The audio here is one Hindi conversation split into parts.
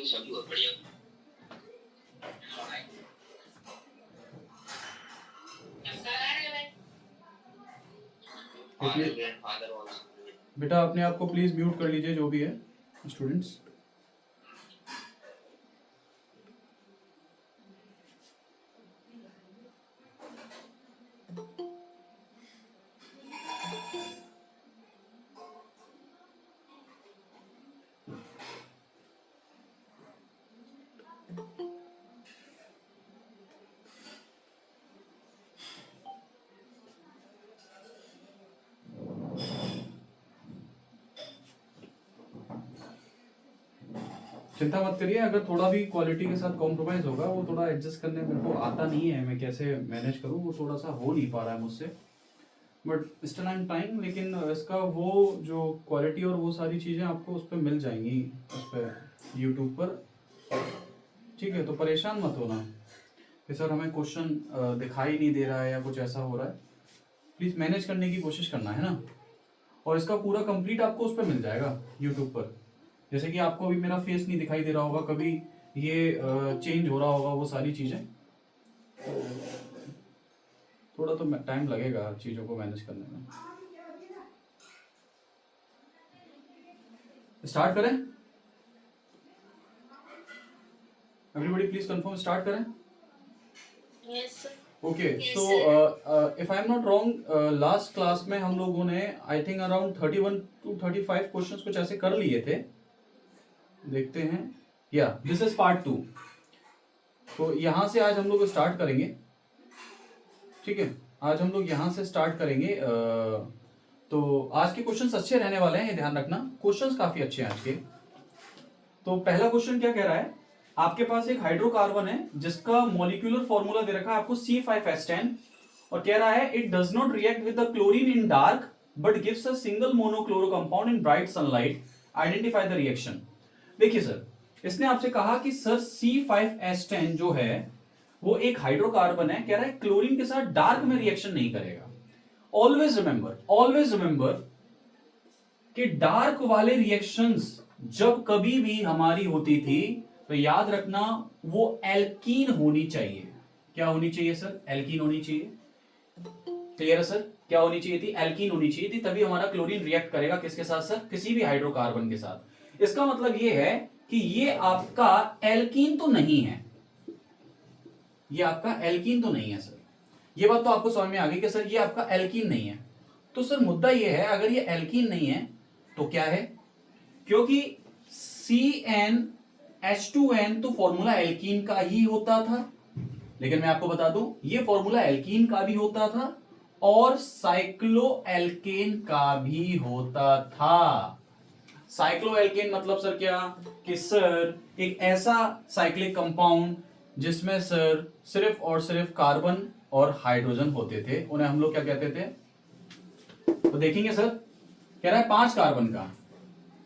सब बहुत बढ़िया। बेटा अपने आप को प्लीज म्यूट कर लीजिए जो भी है स्टूडेंट्स। चिंता मत करिए, अगर थोड़ा भी क्वालिटी के साथ कॉम्प्रोमाइज होगा, वो थोड़ा एडजस्ट करने मेरे को आता नहीं है, मैं कैसे मैनेज करूँ, वो थोड़ा सा हो नहीं पा रहा है मुझसे, but still I am trying. लेकिन इसका वो जो क्वालिटी और वो सारी चीज़ें आपको उस पर मिल जाएंगी, उस पर यूट्यूब पर, ठीक है? तो परेशान मत होना कि सर हमें क्वेश्चन दिखाई नहीं दे रहा है या कुछ ऐसा हो रहा है। प्लीज़ मैनेज करने की कोशिश करना है ना। और इसका पूरा कंप्लीट आपको उस पर मिल जाएगा यूट्यूब पर। जैसे कि आपको अभी मेरा फेस नहीं दिखाई दे रहा होगा, कभी ये चेंज हो रहा होगा वो सारी चीज़ें, थोड़ा तो टाइम लगेगा चीज़ों को मैनेज करने में। स्टार्ट करें? एवरीबॉडी प्लीज कंफर्म, स्टार्ट करें? Yes sir. Okay, so if I am not wrong, last class में हम लोगों ने I think around 31 to 35 questions कुछ ऐसे कर लिए थे। देखते हैं, या दिस इज पार्ट 2। तो यहां से आज हम लोग स्टार्ट करेंगे, ठीक है? आज हम लोग यहां से स्टार्ट करेंगे। तो आज के क्वेश्चंस अच्छे रहने वाले हैं, ये ध्यान रखना, क्वेश्चंस काफी अच्छे हैं आज के। तो पहला क्वेश्चन क्या कह रहा है, आपके पास एक हाइड्रोकार्बन है जिसका मॉलिक्यूलर फॉर्मूला दे रखा है आपको C5H10, और कह रहा है it does not react with the chlorine in dark but gives a single monochloro compound in bright sunlight, identify the reaction. देखिए सर, इसने आपसे कहा कि सर C5H10 जो है वो एक हाइड्रोकार्बन है, कह रहा है क्लोरीन के साथ डार्क में रिएक्शन नहीं करेगा। ऑलवेज रिमेंबर कि डार्क वाले रिएक्शंस जब कभी भी हमारी होती थी तो याद रखना वो एल्कीन होनी चाहिए। क्या होनी चाहिए सर? एल्कीन होनी चाहिए। क्लियर है सर? क्या होनी चाहिए थी? एल्कीन होनी चाहिए थी, तभी हमारा क्लोरीन रिएक्ट करेगा किसके साथ सर? किसी भी हाइड्रोकार्बन के साथ। इसका मतलब ये है कि ये आपका एल्कीन तो नहीं है, ये आपका एल्कीन तो नहीं है सर। ये बात तो आपको समझ में आ गई कि सर ये आपका एल्कीन नहीं है। तो सर मुद्दा ये है, अगर ये एल्कीन नहीं है तो क्या है? क्योंकि CnH2n तो फॉर्मूला एल्कीन का ही होता था, लेकिन मैं आपको बता दूं ये फॉर्मूला एल्कीन का भी होता था और साइक्लोएल्केन का भी होता था। साइक्लोएल्केन मतलब सर क्या? कि सर एक ऐसा साइक्लिक कंपाउंड जिसमें सर सिर्फ और सिर्फ कार्बन और हाइड्रोजन होते थे, उन्हें हम लोग क्या कहते थे? तो देखेंगे सर, कह रहा है 5 कार्बन का,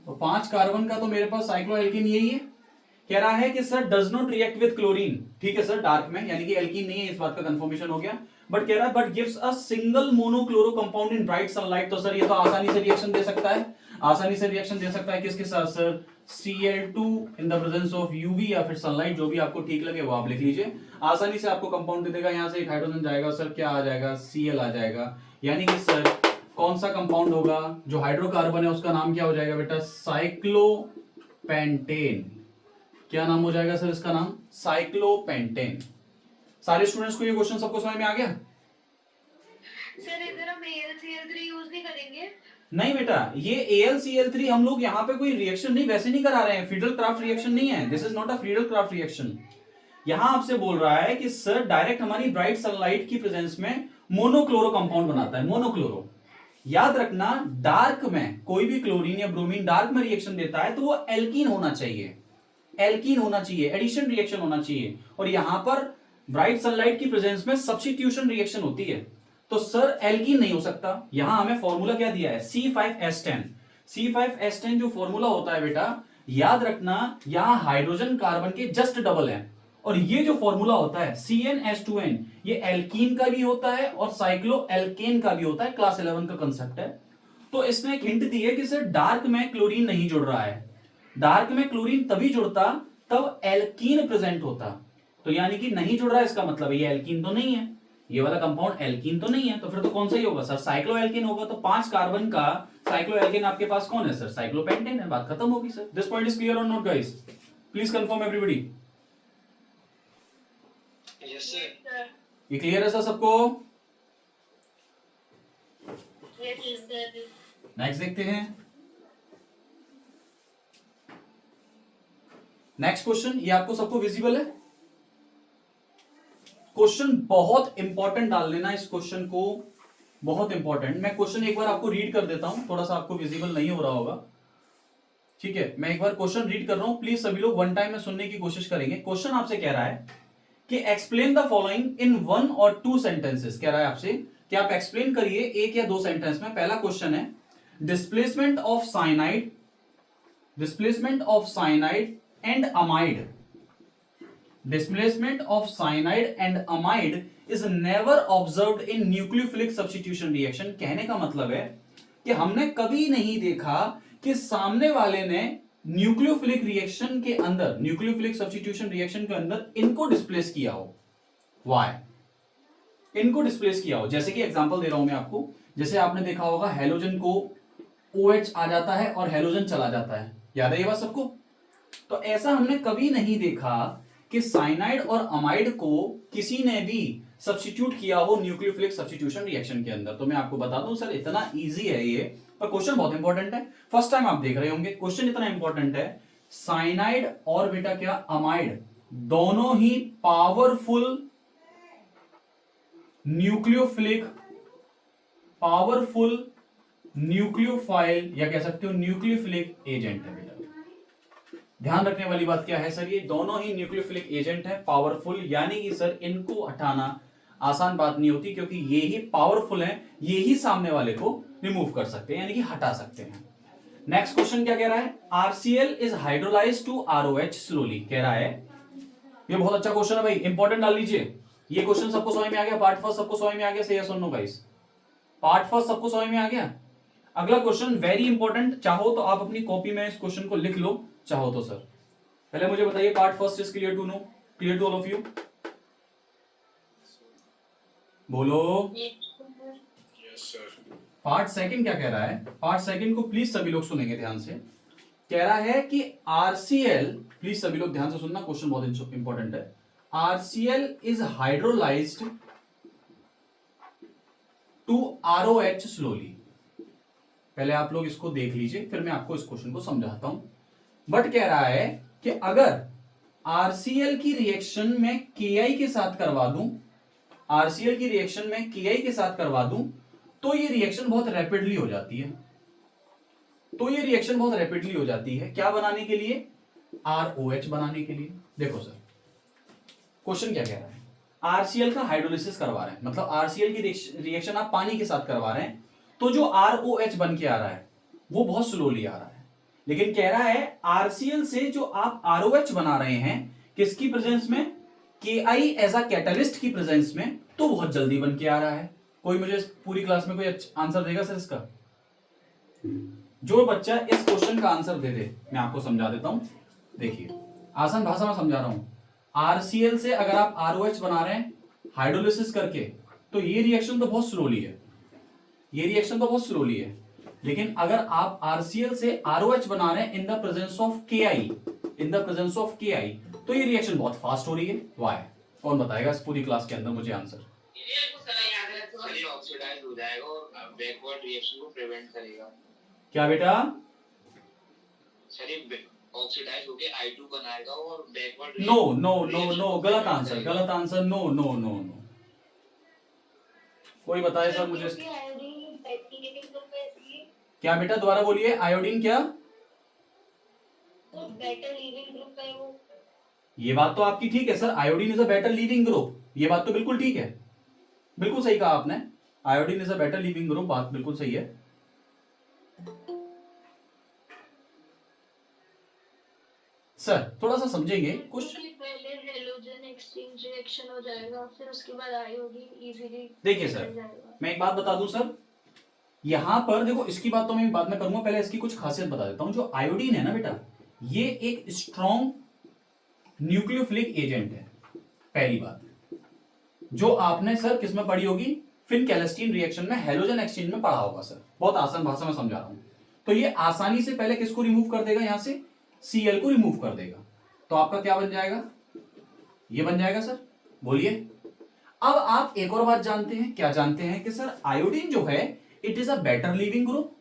तो 5 कार्बन का तो मेरे पास साइक्लोएल्कीन यही है। कह रहा है कि sir does not react with chlorine, ठीक है सर, डार्क में, यानी कि एल्कीन नहीं है, इस बात का कंफर्मेशन हो गया। बट कह रहा है but gives a single monochloro compound in bright sunlight, तो सर ये तो आसानी से रिएक्शन दे सकता है, आसानी से रिएक्शन दे सकता है किसके साथ sir? Cl2 in the presence of UV या फिर सनलाइट, जो भी आपको ठीक लगे वो आप लिख लीजिए। आसानी से आपको कंपाउंड दे देगा, यहां से एक हाइड्रोजन जाएगा सर, क्या आ जाएगा? Cl आ जाएगा। यानी कि सर कौन सा कंपाउंड होगा? जो हाइड्रोकार्बन है उसका नाम क्या हो जाएगा बेटा? साइक्लोपेंटेन। क्या नाम हो जाएगा सर इसका नाम? साइक्लोपेंटेन। सारे स्टूडेंट्स को ये क्वेश्चन सबको समझ में आ गया? सर इधर हम AlCl3 यूज नहीं करेंगे? नहीं बेटा, ये AlCl3 हम लोग यहाँ पे कोई रिएक्शन नहीं वैसे नहीं करा रहे हैं, फ्रीडल क्राफ्ट रिएक्शन नहीं है, this is not a Friedel craft reaction. यहां आपसे बोल रहा है कि सर डायरेक्ट हमारी ब्राइट सनलाइट की प्रेजेंस में मोनोक्लोरो कंपाउंड बनाता है, मोनोक्लोरो। याद रखना, डार्क में कोई भी क्लोरीन या ब्रोमीन डार्क में रिएक्शन देता है तो वो एल्कीन होना चाहिए, एल्कीन होना चाहिए, एडिशन रिएक्शन होना चाहिए। और यहां पर ब्राइट सनलाइट की प्रेजेंस में सब्स्टिट्यूशन रिएक्शन होती है। तो सर एल्कीन नहीं हो सकता। यहां हमें फॉर्मूला क्या दिया है, C5H10। C5H10 जो फॉर्मूला होता है बेटा, याद रखना यहां हाइड्रोजन कार्बन के जस्ट डबल है, और ये जो फॉर्मूला होता है CnH2n, ये एल्कीन का भी होता है और साइक्लो एल्केन का भी होता है, क्लास 11 का कंसेप्ट है। तो इसने एक हिंट दी है कि सर डार्क में क्लोरीन नहीं जुड़ रहा है। डार्क में क्लोरीन तभी जुड़ता तब एल्कीन प्रेजेंट होता, तो यानी कि नहीं जुड़ रहा है, इसका मतलब है ये एल्कीन तो नहीं है, ये वाला कंपाउंड एल्कीन तो नहीं है, तो फिर तो कौन सा ही होगा सर, साइक्लो एल्कीन होगा। तो 5 कार्बन का साइक्लो एल्कीन आपके पास कौन है सर, साइक्लोपेंटेन है, बात खत्म होगी sir. This point is clear or not guys, please confirm everybody. Yes sir. Sir ये क्लियर है सर सबको? Yes sir. नेक्स्ट देखते हैं। नेक्स्ट क्वेश्चन, ये आपको सबको विजिबल है? क्वेश्चन बहुत इंपॉर्टेंट डाल लेना इस क्वेश्चन को, बहुत इंपॉर्टेंट। मैं क्वेश्चन एक बार आपको रीड कर देता हूं, थोड़ा सा आपको विजिबल नहीं हो रहा होगा, ठीक है। मैं एक बार क्वेश्चन रीड कर रहा हूं, प्लीज सभी लोग वन टाइम में सुनने की कोशिश करेंगे। क्वेश्चन आपसे कह रहा है कि एक्सप्लेन द फॉलोइंग इन 1 और 2 सेंटेंसेस। कह रहा है आपसे कि आप एक्सप्लेन करिए 1 या 2 सेंटेंस में। पहला क्वेश्चन है, displacement of cyanide and amide, displacement of cyanide and amide is never observed in nucleophilic substitution reaction। कहने का मतलब है कि हमने कभी नहीं देखा कि सामने वाले ने न्यूक्लियोफिलिक रिएक्शन के अंदर, न्यूक्लियोफिलिक सब्स्टिट्यूशन रिएक्शन के अंदर इनको डिस्प्लेस किया हो। वाई? इनको डिस्प्लेस किया हो। जैसे कि एग्जांपल दे रहा हूं मैं आपको, जैसे आपने देखा होगा हेलोजन को OH आ जाता है और हेलोजन चला जाता है, याद है ये बात सबको? तो ऐसा हमने कभी नहीं देखा कि साइनाइड और अमाइड को किसी ने भी सब्स्टिट्यूट किया हो न्यूक्लियोफिलिक सब्स्टिट्यूशन रिएक्शन के अंदर। तो मैं आपको बता दूं सर, इतना इजी है ये, पर क्वेश्चन बहुत इंपॉर्टेंट है। फर्स्ट टाइम आप देख रहे होंगे, क्वेश्चन इतना इंपॉर्टेंट है। साइनाइड और बेटा क्या, अमाइड, दोनों ही पावरफुल न्यूक्लियोफाइल या कह सकते हो न्यूक्लियोफिलिक एजेंट है बेटा। ध्यान रखने वाली बात क्या है सर, ये दोनों ही न्यूक्लियोफिलिक एजेंट है, पावरफुल, यानी कि सर इनको हटाना आसान बात नहीं होती, क्योंकि ये ही पावरफुल है, ये ही सामने वाले को रिमूव कर सकते हैं, यानी कि हटा सकते हैं। नेक्स्ट क्वेश्चन क्या कह रहा है, RCl is hydrolyse to ROH slowly. कह रहा है, ये बहुत अच्छा क्वेश्चन है भाई, इंपॉर्टेंट डाल लीजिए। ये क्वेश्चन सबको समझ में आ गया? पार्ट फर्स्ट सबको समझ में आ गया? से यस और नो गाइस? पार्ट फर्स्ट सबको समझ में आ गया? अगला क्वेश्चन वेरी इंपॉर्टेंट, चाहो तो आप अपनी कॉपी में इस क्वेश्चन को लिख लो, चाहो तो सर। पहले मुझे बताइए, part first is clear to no, clear to all of you? बोलो। Yes sir. पार्ट सेकंड क्या कह रहा है? पार्ट सेकंड को प्लीज सभी लोग सुनेंगे ध्यान से। कह रहा है कि RCl, प्लीज सभी लोग ध्यान से सुनना, क्वेश्चन बहुत इंपॉर्टेंट है। RCl is hydrolysed to ROH slowly. पहले आप लोग इसको देख लीजिए, फिर मैं आपको इस क्वेश्चन को समझाता हूं। बट कह रहा है कि अगर RCl की रिएक्शन में Ki के साथ करवा दूं, RCl की रिएक्शन में Ki के साथ करवा दूं, तो ये रिएक्शन बहुत रैपिडली हो जाती है। तो ये रिएक्शन बहुत रैपिडली हो जाती है, क्या बनाने के लिए? ROH बनाने के लिए। देखो सर, क्वेश्चन क्या कह रहा है, RCl का हाइड्रोलिसिस करवा रहे हैं, मतलब RCl की रिएक्शन आप पानी के साथ करवा रहे हैं, तो जो ROH बन के आ रहा है वो बहुत स्लोली आ रहा है। लेकिन कह रहा है RCl से जो आप ROH बना रहे हैं, किसकी प्रेजेंस में? Ki एज अ कैटलिस्ट की प्रेजेंस में, तो बहुत जल्दी बन के आ रहा है। कोई मुझे पूरी क्लास में कोई आंसर देगा सर इसका? जो बच्चा इस क्वेश्चन का आंसर दे दे, मैं आपको समझा देता हूं। देखिए, आसान भाषा में समझा रहा हूं। RCl से अगर आप ROH बना रहे हैं हाइड्रोलिसिस करके, तो ये रिएक्शन तो बहुत स्लोली है, ये रिएक्शन तो बहुत स्लोली है। लेकिन अगर आप RCl से ROH बना रहे हैं in the presence of Ki, तो ये रिएक्शन बहुत फास्ट हो रही है। वाई? कौन बताएगा इस पूरी क्लास के अंदर मुझे आंसर? सर ये ऑक्सीडाइज हो जाएगा और बैकवर्ड रिएक्शन को प्रिवेंट करेगा। क्या बेटा? सर ये ऑक्सीडाइज होके I2 बनाएगा और backward no no no no, गलत आंसर, गलत answer, no no no no. कोई बताए सर मुझे? क्या बेटा, दोबारा बोलिए। आयोडीन क्या? बेटर लीविंग ग्रुप है वो। ये बात तो आपकी ठीक है sir, iodine is a better leaving group, ये बात तो बिल्कुल ठीक है, बिल्कुल सही कहा आपने। Iodine is a better leaving group, बात बिल्कुल सही है। सर थोड़ा सा समझेंगे कुछ। क्योंकि पहले हेलोजन एक्सचेंज रिएक्शन हो जाएगा, फिर उसके बाद आयोडीन इजीली देखिए सर, मैं एक बात बता दूं सर, यहां पर देखो, इसकी बात तो मैं बाद में करूंगा, पहले इसकी कुछ खासियत बता देता हूं। जो आयोडीन है ना बेटा, ये एक स्ट्रॉन्ग न्यूक्लियोफिलिक एजेंट है, पहली बात, जो आपने सर किसमें पढ़ी होगी, फिन-कैलस्टीन रिएक्शन में हेलोजन एक्सचेंज में पढ़ा होगा सर, बहुत आसान भाषा में समझा रहा हूं। तो ये आसानी से पहले किसको रिमूव कर देगा, यहां से Cl को रिमूव कर देगा, तो आपका क्या बन जाएगा, ये बन जाएगा सर, बोलिए। अब आप एक और बात जानते हैं, क्या जानते हैं कि सर आयोडीन जो है it is a better leaving group,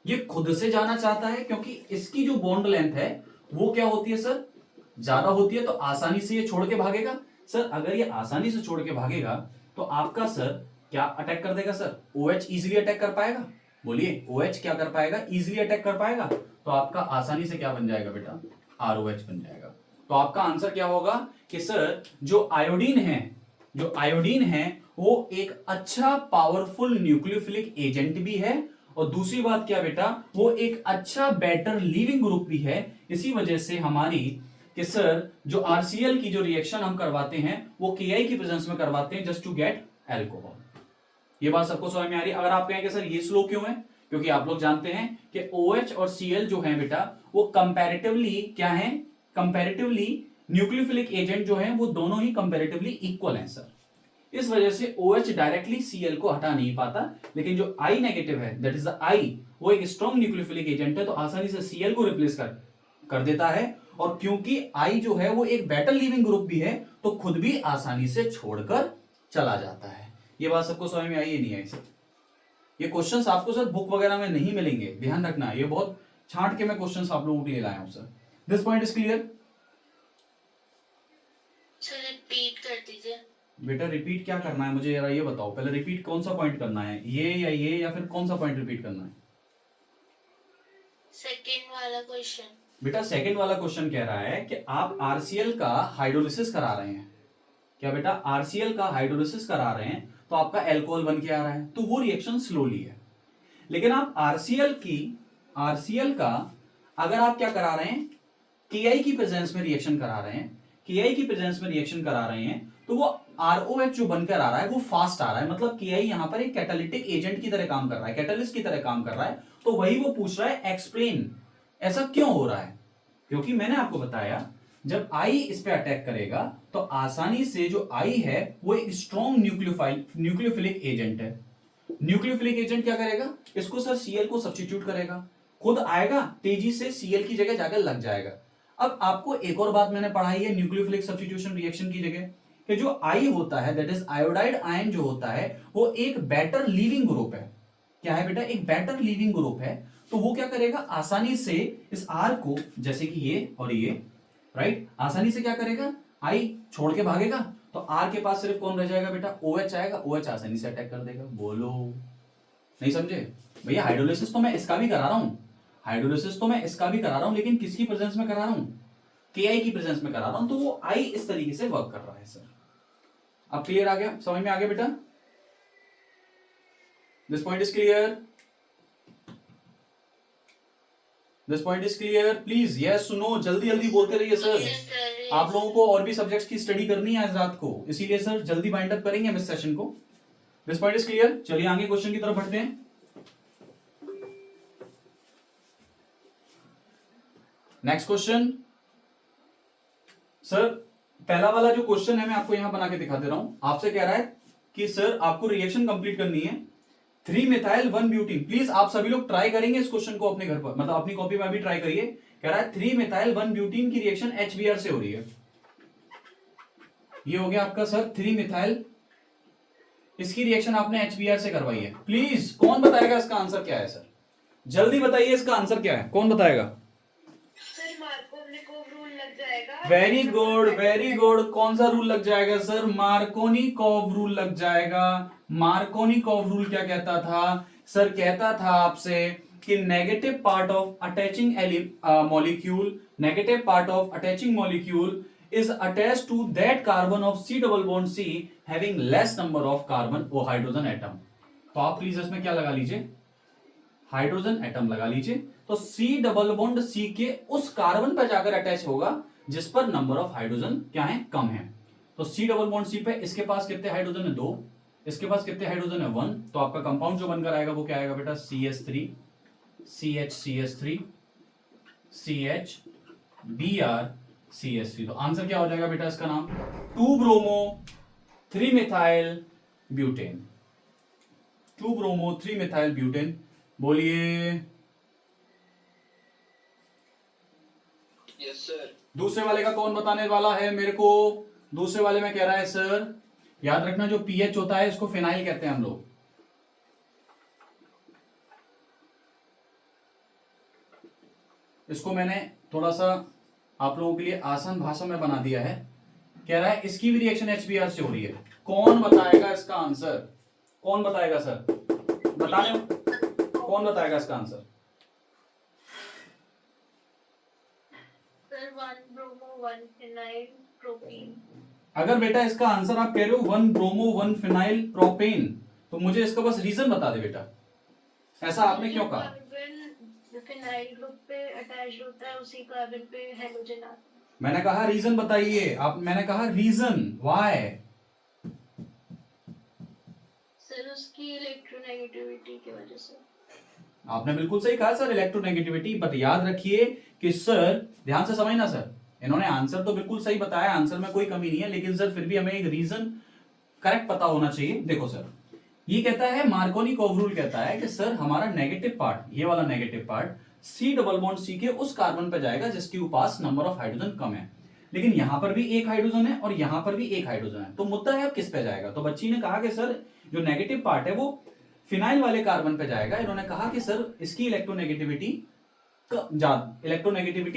ये खुद से जाना चाहता है, क्योंकि इसकी जो बॉन्ड लेंथ है वो क्या होती है सर, ज्यादा होती है, तो आसानी से ये छोड़ के भागेगा। सर अगर ये आसानी से छोड़ के भागेगा तो आपका सर क्या अटैक कर देगा सर, OH इजीली अटैक कर पाएगा, बोलिए OH क्या कर पाएगा, इजीली अटैक कर पाएगा, तो आपका आसानी से क्या बन जाएगा बेटा, ROH बन जाएगा। तो आपका आंसर क्या होगा कि सर जो आयोडीन है वो एक अच्छा पावरफुल न्यूक्लियोफिलिक एजेंट भी है, और दूसरी बात क्या बेटा, वो एक अच्छा बेटर लिविंग ग्रुप भी है। इसी वजह से हमारी कि सर जो RCl की जो रिएक्शन हम करवाते हैं वो Ki की प्रेजेंस में करवाते हैं, जस्ट टू गेट एल्कोहल। ये बात सबको समझ में आ रही है। अगर आप कहें कि सर ये स्लो क्यों है, क्योंकि आप लोग जानते हैं कि OH और Cl जो है बेटा वो कंपैरेटिवली क्या है, कंपैरेटिवली न्यूक्लियोफिलिक एजेंट जो है वो दोनों ही कंपैरेटिवली इक्वल हैं सर। इस वजह से OH डायरेक्टली Cl को हटा नहीं पाता, लेकिन जो I नेगेटिव है, दैट इज द I, वो एक स्ट्रॉन्ग न्यूक्लियोफिलिक एजेंट है, तो आसानी से Cl को रिप्लेस कर देता है। और क्योंकि I जो है वो एक बेटर लिविंग ग्रुप भी है, तो खुद भी आसानी से छोड़कर चला जाता है। ये बात सबको समझ में आई है, नहीं आई सर? ये क्वेश्चंस आपको सर बुक वगैरह में नहीं मिलेंगे, ध्यान रखना, ये बहुत छांट के मैं क्वेश्चंस आप लोगों के लिए लाया हूं sir. This point is clear? Sir repeat कर दीजिए। बेटा रिपीट क्या करना है मुझे जरा ये बताओ, पहले रिपीट कौन सा पॉइंट करना है, ये या फिर कौन सा पॉइंट रिपीट करना है? सेकंड वाला क्वेश्चन। बेटा सेकंड वाला क्वेश्चन कह रहा है कि आप RCl का हाइड्रोलिसिस करा रहे हैं, क्या बेटा RCl का हाइड्रोलिसिस करा रहे हैं, तो आपका एल्कोहल बन के आ रहा है, तो वो रिएक्शन स्लोली है। लेकिन आप RCl का अगर आप क्या करा रहे हैं, Ki की प्रेजेंस में रिएक्शन करा रहे हैं, Ki की प्रेजेंस में रिएक्शन करा रहे हैं, तो वो ROH जो बनकर आ रहा है वो फास्ट आ रहा है, मतलब Ki यहां पर एक कैटालिटिक एजेंट की तरह काम कर रहा है, कैटलिस्ट की तरह काम कर रहा है। तो वही वो पूछ रहा है, एक्सप्लेन ऐसा क्यों हो रहा है, क्योंकि मैंने आपको बताया जब I इस पे अटैक करेगा तो आसानी से जो I है वो एक स्ट्रॉन्ग न्यूक्लियोफिलिक एजेंट है। न्यूक्लियोफिलिक एजेंट क्या करेगा, इसको सर Cl को सब्स्टिट्यूट करेगा, खुद आएगा तेजी से Cl की जगह जाकर लग जाएगा। अब आपको एक और बात मैंने पढ़ाई है न्यूक्लियोफिलिक सब्स्टिट्यूशन रिएक्शन की जगह, कि जो I होता है दैट इज आयोडाइड आयन जो होता है वो एक बेटर लिविंग ग्रुप है। क्या है बेटा, एक बेटर लिविंग ग्रुप है, तो वो क्या करेगा, आसानी से इस R को, जैसे कि ये और ये, राइट, आसानी से क्या करेगा, I छोड़ के भागेगा, तो R के पास सिर्फ कौन रह जाएगा बेटा, OH आएगा, OH आसानी से अटैक कर देगा। बोलो, नहीं समझे भैया? हाइड्रोलिसिस तो मैं इसका भी करा रहा हूं, लेकिन किसकी प्रेजेंस में करा रहा हूं, Ki की प्रेजेंस में करा रहा हूं, तो वो I इस तरीके से वर्क कर रहा है सर। अब क्लियर आ गया, समझ में आ गया बेटा? This point is clear? This point is clear? Please yes no, जल्दी जल्दी बोलते रहिए सर। आप लोगों को और भी सब्जेक्ट्स की स्टडी करनी है आज रात को, इसीलिए सर जल्दी बाइंड अप करेंगे हम इस सेशन को। This point is clear? चलिए आगे क्वेश्चन की तरफ बढ़ते हैं। नेक्स्ट क्वेश्चन सर, पहला वाला जो क्वेश्चन है मैं आपको यहां बना के दिखा दे रहा हूं। आपसे कह रहा है कि सर आपको रिएक्शन कंप्लीट करनी है 3-methyl-1-butene। प्लीज आप सभी लोग ट्राई करेंगे इस क्वेश्चन को अपने घर पर, मतलब अपनी कॉपी में भी ट्राई करिए। कह रहा है 3-methyl-1-butene की रिएक्शन HBr से हो रही है। ये हो गया आपका सर 3-methyl, इसकी रिएक्शन आपने HBr से करवाई है। प्लीज कौन बताएगा इसका आंसर क्या है सर, जल्दी बताइए इसका आंसर क्या है, कौन बताएगा? वेरी गुड वेरी गुड, कौन सा रूल लग जाएगा सर? मार्कोनिकॉव रूल लग जाएगा। मार्कोनिकॉव रूल क्या कहता था सर? कहता था आपसे कि negative part of attaching molecule is attached to that carbon of C double bond C having less number of carbon or hydrogen atom। तो आप प्लीज इसमें क्या लगा लीजिए, हाइड्रोजन एटम लगा लीजिए। तो C डबल बॉन्ड C के उस कार्बन पर जाकर अटैच होगा जिस पर नंबर ऑफ हाइड्रोजन क्या है, कम है। तो C डबल बॉन्ड C पे इसके पास कितने हाइड्रोजन है, 2, इसके पास कितने हाइड्रोजन है, 1। तो आपका कंपाउंड जो बनकर आएगा वो क्या आएगा बेटा, CH3 CH CH Br CH3। तो आंसर क्या हो जाएगा बेटा इसका नाम, 2 bromo 3 methyl butane, 2 bromo 3 methyl butane. बोलिए। Yes sir. दूसरे वाले का कौन बताने वाला है मेरे को, दूसरे वाले में कह रहा है सर, याद रखना जो पीएच होता है इसको फिनाइल कहते हैं हम लोग। इसको मैंने थोड़ा सा आप लोगों के लिए आसान भाषा में बना दिया है। कह रहा है इसकी भी रिएक्शन HBr से हो रही है। कौन बताएगा इसका आंसर, कौन बताएगा सर, बताने कौन बताएगा इसका answer. Sir 1 bromo 1 phenyl propene. अगर बेटा इसका आंसर आप कह रहे हो 1 ब्रोमो 1 फिनाइल प्रोपेन, तो मुझे इसका बस रीजन बता दे बेटा, ऐसा आपने क्यों कहा। कार्बन फिनाइल ग्रुप पे अटैच्ड होता है, उसी कार्बन पे हैलोजन आता है। मैंने कहा रीजन बताइए आप, मैंने कहा रीजन व्हाई। सर उसकी इलेक्ट्रोनेगेटिविटी की वजह से। आपने बिल्कुल सही कहा सर, इलेक्ट्रोनेगेटिविटी। बट याद रखिए कि सर, ध्यान से समझना सर, इन्होंने आंसर तो बिल्कुल सही बताया, आंसर में कोई कमी नहीं है, लेकिन सर फिर भी हमें एक रीजन करेक्ट पता होना चाहिए। देखो सर, ये कहता है मार्कोनी कोव रूल कहता है कि सर हमारा नेगेटिव पार्ट, ये वाला negative part C double bond C के उस कार्बन पर जाएगा जिसके पास नंबर ऑफ हाइड्रोजन कम है। लेकिन यहां पर भी एक हाइड्रोजन है और यहां पर भी एक हाइड्रोजन है, तो मुद्दा है अब किस पे जाएगा। तो बच्ची ने कहा कि सर जो नेगेटिव पार्ट है वो फिनाइल वाले कार्बन पे जाएगा। इन्होंने कहा कि सर इसकी इलेक्ट्रोनेगेटिविटी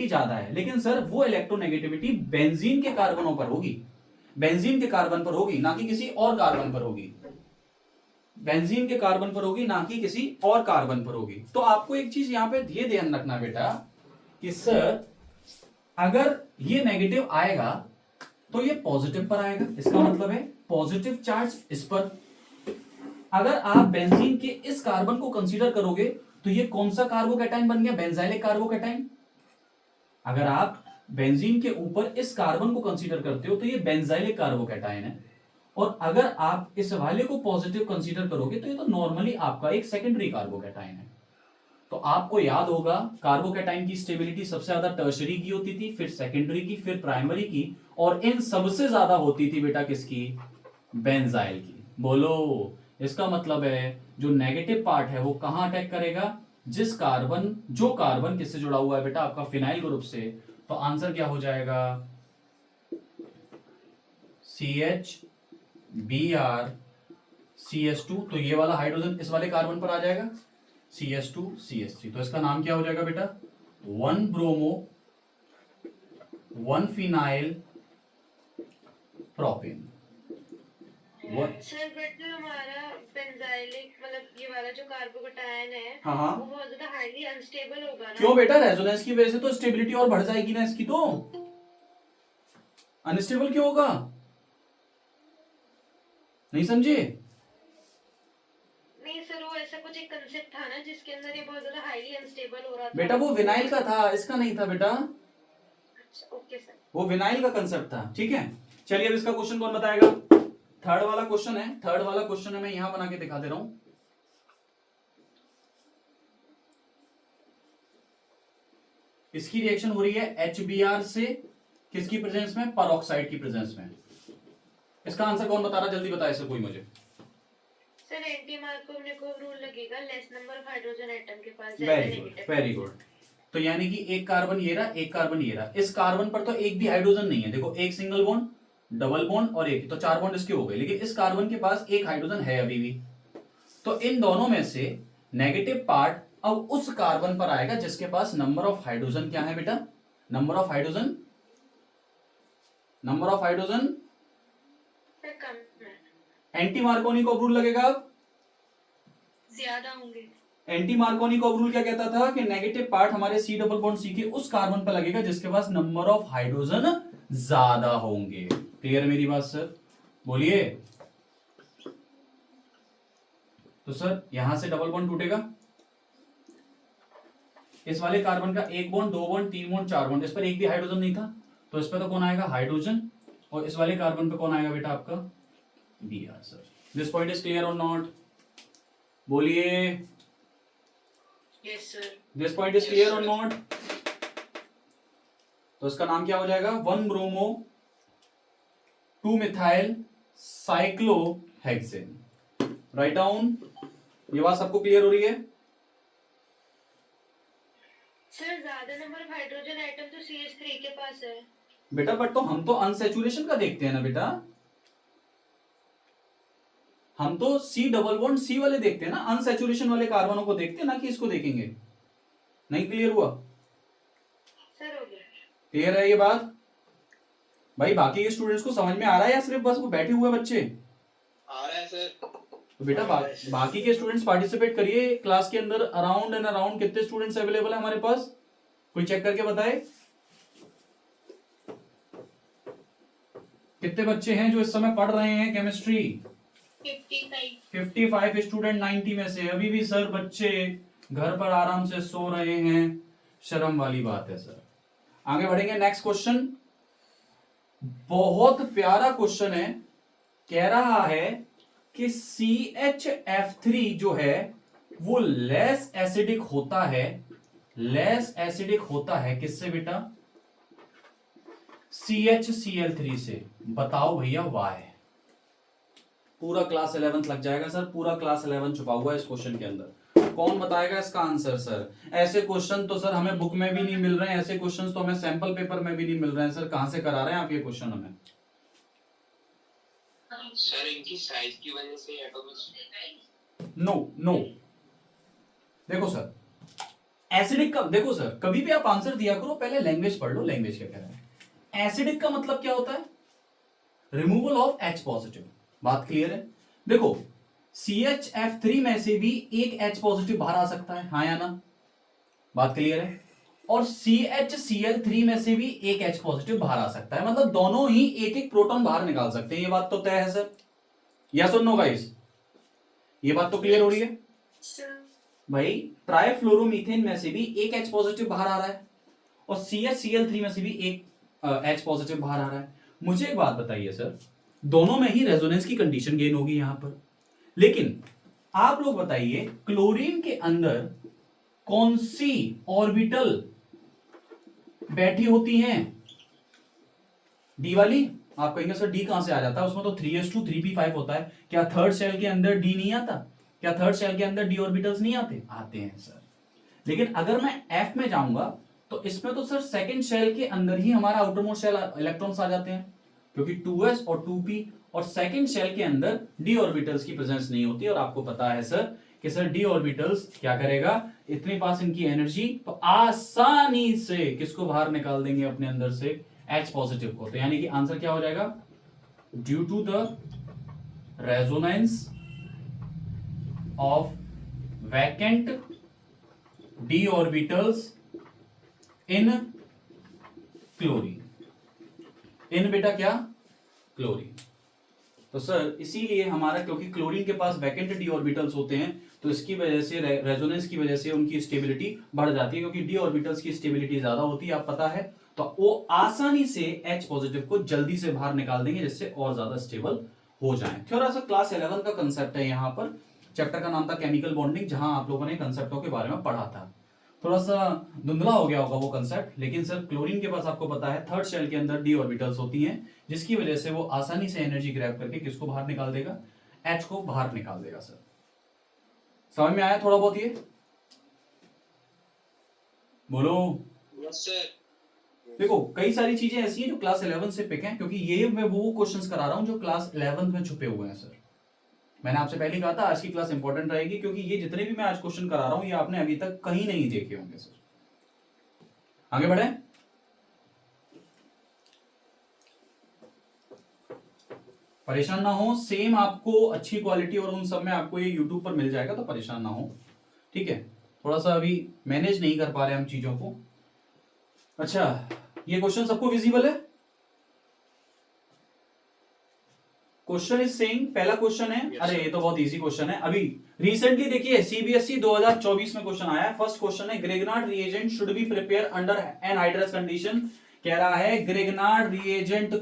ज्यादा है, लेकिन सर वो इलेक्ट्रोनेगेटिविटी बेंजीन के कार्बनों पर होगी, बेंजीन के कार्बन पर होगी, ना कि किसी और कार्बन पर होगी, बेंजीन के कार्बन पर होगी, ना कि किसी और कार्बन पर होगी। तो आपको एक चीज यहां पे ये ध्यान रखना बेटा कि सर अगर ये नेगेटिव आएगा तो ये पॉजिटिव पर आएगा, इसका मतलब है पॉजिटिव चार्ज इस पर। अगर आप बेंजीन के इस कार्बन को कंसीडर करोगे तो ये कौन सा कार्बोकैटायन बन गया, बेंजाइलिक कार्बोकैटायन। अगर आप बेंजीन के ऊपर इस कार्बन को कंसीडर करते हो तो ये बेंजाइलिक कार्बोकैटायन है। और अगर आप इस वाले को पॉजिटिव कंसीडर करोगे तो ये तो नॉर्मली आपका एक सेकेंडरी कार्बोकैटायन है। तो आपको याद होगा कार्बोकैटायन की स्टेबिलिटी सबसे ज्यादा टर्शरी की होती थी, फिर सेकेंडरी की, फिर प्राइमरी की, और इन सबसे ज्यादा होती थी बेटा किसकी, बेंजाइल की। बोलो, इसका मतलब है जो नेगेटिव पार्ट है वो कहां अटैक करेगा, जो कार्बन किससे जुड़ा हुआ है बेटा, आपका फिनाइल ग्रुप से। तो आंसर क्या हो जाएगा, CH Br CH2। तो ये वाला हाइड्रोजन इस वाले कार्बन पर आ जाएगा, CH2 CH3। तो इसका नाम क्या हो जाएगा बेटा, 1 bromo 1 phenyl propane. Sir but हमारा बेंजाइलिक मतलब ये वाला जो कार्बोकैटायन है, हाँ वो बहुत ज्यादा हाईली अनस्टेबल होगा ना। क्यों बेटा, रेजोनेंस की वजह से तो स्टेबिलिटी और बढ़ जाएगी ना इसकी, तो अनस्टेबल क्यों होगा, नहीं समझे। नहीं सर, वो ऐसा कुछ एक कंसेप्ट था ना जिसके अंदर ये बहुत ज्यादा हाईली अनस्टेबल हो रहा था। बेटा वो विनाइल का था, इसका नहीं था बेटा। अच्छा ओके सर, वो विनाइल का कंसेप्ट था, ठीक है। चलिए अब इसका क्वेश्चन कौन बताएगा, थर्ड वाला क्वेश्चन है, थर्ड वाला क्वेश्चन है, मैं यहां बना के दिखा दे रहा हूं। इसकी रिएक्शन हो रही है HBr से किसकी प्रेजेंस में, परऑक्साइड की प्रेजेंस में। इसका आंसर कौन बता रहा, जल्दी बताए सर कोई मुझे। सर एंटी मार्कोव रूल लगेगा, less number of hydrogen atom के पास। Very good very good. तो यानी कि एक कार्बन ये रहा, एक कार्बन ये रहा, इस कार्बन पर तो एक भी हाइड्रोजन नहीं है, देखो एक सिंगल बॉन्ड, डबल बॉन्ड और एक, तो 4 बॉन्ड इसके हो गए, लेकिन इस कार्बन के पास एक हाइड्रोजन है अभी भी। तो इन दोनों में से नेगेटिव पार्ट अब उस कार्बन पर आएगा जिसके पास नंबर ऑफ हाइड्रोजन क्या है बेटा, नंबर ऑफ हाइड्रोजन सर कम है, एंटी मार्कोनी कोव रूल लगेगा। अब ज्यादा होंगे। एंटी मार्कोनी कोव रूल क्या कहता था कि नेगेटिव पार्ट हमारे C डबल बॉन्ड C के उस कार्बन पर लगेगा जिसके पास नंबर ऑफ हाइड्रोजन ज्यादा होंगे। क्लियर मेरी बात सर, बोलिए। तो सर यहां से डबल बॉन्ड टूटेगा, इस वाले कार्बन का एक बॉन्ड, दो बॉन्ड, तीन बॉन्ड, चार बॉन्ड, इस पर एक भी हाइड्रोजन नहीं था, तो इस पर तो कौन आएगा, हाइड्रोजन, और इस वाले कार्बन पे कौन आएगा बेटा आपका, Br sir. This point is clear or not, बोलिए, yes sir. This point is clear or not. तो इसका नाम क्या हो जाएगा, 1 bromo 2 methyl cyclohexane. Write down, ये बात सबको क्लियर हो रही है। सर ज्यादा नंबर ऑफ हाइड्रोजन एटम तो CH3 के पास है बेटा बट तो हम तो अनसैचुरेशन का देखते हैं ना बेटा, हम तो C डबल बॉन्ड C वाले देखते हैं ना, अनसैचुरेशन वाले कार्बनों को देखते हैं ना कि इसको देखेंगे। नहीं क्लियर हुआ? सर हो गया। क्लियर है ये बात भाई? बाकी के स्टूडेंट्स को समझ में आ रहा है या सिर्फ बस वो बैठे हुए बच्चे? आ रहा है सर। तो बेटा बाकी के स्टूडेंट्स पार्टिसिपेट करिए क्लास के अंदर। अराउंड एंड अराउंड कितने स्टूडेंट्स अवेलेबल है हमारे पास, कोई चेक करके बताए कितने बच्चे हैं जो इस समय पढ़ रहे हैं केमिस्ट्री? 55 स्टूडेंट 90 में से। अभी भी सर बच्चे घर पर आराम से सो रहे हैं, शर्म वाली बात है सर। आगे बढ़ेंगे, नेक्स्ट क्वेश्चन, बहुत प्यारा क्वेश्चन है। कह रहा है कि CHF3 जो है वो लेस एसिडिक होता है, लेस एसिडिक होता है किससे बेटा, CHCl3 से। बताओ भैया वाई। पूरा क्लास 11th लग जाएगा सर, पूरा क्लास 11 छुपा हुआ है इस क्वेश्चन के अंदर। कौन बताएगा इसका आंसर सर? ऐसे क्वेश्चन तो सर हमें बुक में भी नहीं मिल रहे हैं, ऐसे क्वेश्चन तो हमें सैंपल पेपर में भी नहीं मिल रहे हैं सर। कहां से करा रहे हैं आप ये क्वेश्चन हमें? सर इनकी साइज की वजह से एटॉमिक नो नो, देखो सर एसिडिक का, देखो सर कभी भी आप आंसर दिया करो पहले लैंग्वेज पढ़ लो, लैंग्वेज क्या कह रहा है। एसिडिक का मतलब क्या होता है, रिमूवल ऑफ H पॉजिटिव। बात क्लियर है? देखो CHF3 में से भी एक H पॉजिटिव बाहर आ सकता है, हाँ या ना? बात क्लियर है? और CHCl3 में से भी एक H पॉजिटिव बाहर आ सकता है, मतलब दोनों ही एक एक प्रोटॉन बाहर निकाल सकते हैं। ये बात तो तय है सर, यस और नो गाइस? ये बात तो क्लियर हो रही है भाई? ट्राइफ्लोरोमीथेन में से भी एक H पॉजिटिव बाहर आ रहा है और CHCl3 में से भी एक H पॉजिटिव बाहर आ रहा है। मुझे एक बात बताइए सर, दोनों में ही रेजोनेंस की कंडीशन गेन होगी यहां पर, लेकिन आप लोग बताइए क्लोरीन के अंदर कौन सी ऑर्बिटल बैठी होती हैं? डी वाली। आप कहेंगे सर डी कहां से आ जाता है, उसमें तो 3s2 3p5 होता है। क्या थर्ड शेल के अंदर डी नहीं आता? क्या थर्ड शेल के अंदर डी ऑर्बिटल्स नहीं आते? आते हैं सर। लेकिन अगर मैं एफ में जाऊंगा तो इसमें तो सर सेकंड शेल के अंदर ही हमारा आउटर मोस्ट शेल इलेक्ट्रॉन्स आ जाते हैं, क्योंकि 2s और 2p और सेकंड शेल के अंदर डी ऑर्बिटल्स की प्रेजेंस नहीं होती। और आपको पता है सर कि सर डी ऑर्बिटल्स क्या करेगा, इतने पास इनकी एनर्जी तो आसानी से किसको बाहर निकाल देंगे अपने अंदर से, H पॉजिटिव को। तो यानी कि आंसर क्या हो जाएगा, due to the resonance of vacant d orbitals in chlorine. In बेटा क्या, क्लोरीन। तो सर इसीलिए हमारा, क्योंकि क्लोरीन के पास वैकेंट डी ऑर्बिटल्स होते हैं तो इसकी वजह से रेजोनेंस की वजह से उनकी स्टेबिलिटी बढ़ जाती है, क्योंकि डी ऑर्बिटल्स की स्टेबिलिटी ज्यादा होती है, आप पता है। तो वो आसानी से H पॉजिटिव को जल्दी से बाहर निकाल देंगे जिससे और ज्यादा स्टेबल हो जाए। थोड़ा सा क्लास 11 का कंसेप्ट है यहाँ पर। चैप्टर का नाम था केमिकल बॉन्डिंग, जहां आप लोगों ने कंसेप्टों के बारे में पढ़ा था। थोड़ा सा धुंधला हो गया होगा वो कंसेप्ट, लेकिन सर क्लोरीन के पास आपको पता है थर्ड शेल के अंदर डी ऑर्बिटल्स होती हैं, जिसकी वजह से वो आसानी से एनर्जी ग्रैब करके किसको बाहर निकाल देगा, H को बाहर निकाल देगा। सर समझ में आया थोड़ा बहुत ये? बोलो। Yes sir. देखो कई सारी चीजें ऐसी हैं जो क्लास 11 से पिक हैं, क्योंकि ये मैं वो क्वेश्चंस करा रहा हूं जो क्लास 11 में छुपे हुए हैं। सर मैंने आपसे पहले कहा था आज की क्लास इंपॉर्टेंट रहेगी, क्योंकि ये जितने भी मैं आज क्वेश्चन करा रहा हूं ये आपने अभी तक कहीं नहीं देखे होंगे। सर आगे बढ़े, परेशान ना हो। सेम आपको अच्छी क्वालिटी और उन सब में आपको ये यूट्यूब पर मिल जाएगा, तो परेशान ना हो, ठीक है? थोड़ा सा अभी मैनेज नहीं कर पा रहे हम चीजों को। अच्छा, ये क्वेश्चन सबको विजिबल है? क्वेश्चन इज सेइंग, पहला क्वेश्चन है, Yes, अरे sir. ये तो बहुत इजी क्वेश्चन है। अभी रिसेंटली देखिए सीबीएसई 2024 में क्वेश्चन आया है। फर्स्ट क्वेश्चन है Grignard reagent should be prepare under anhydrous condition. कह रहा है ग्रेगनार्ड रिएजेंट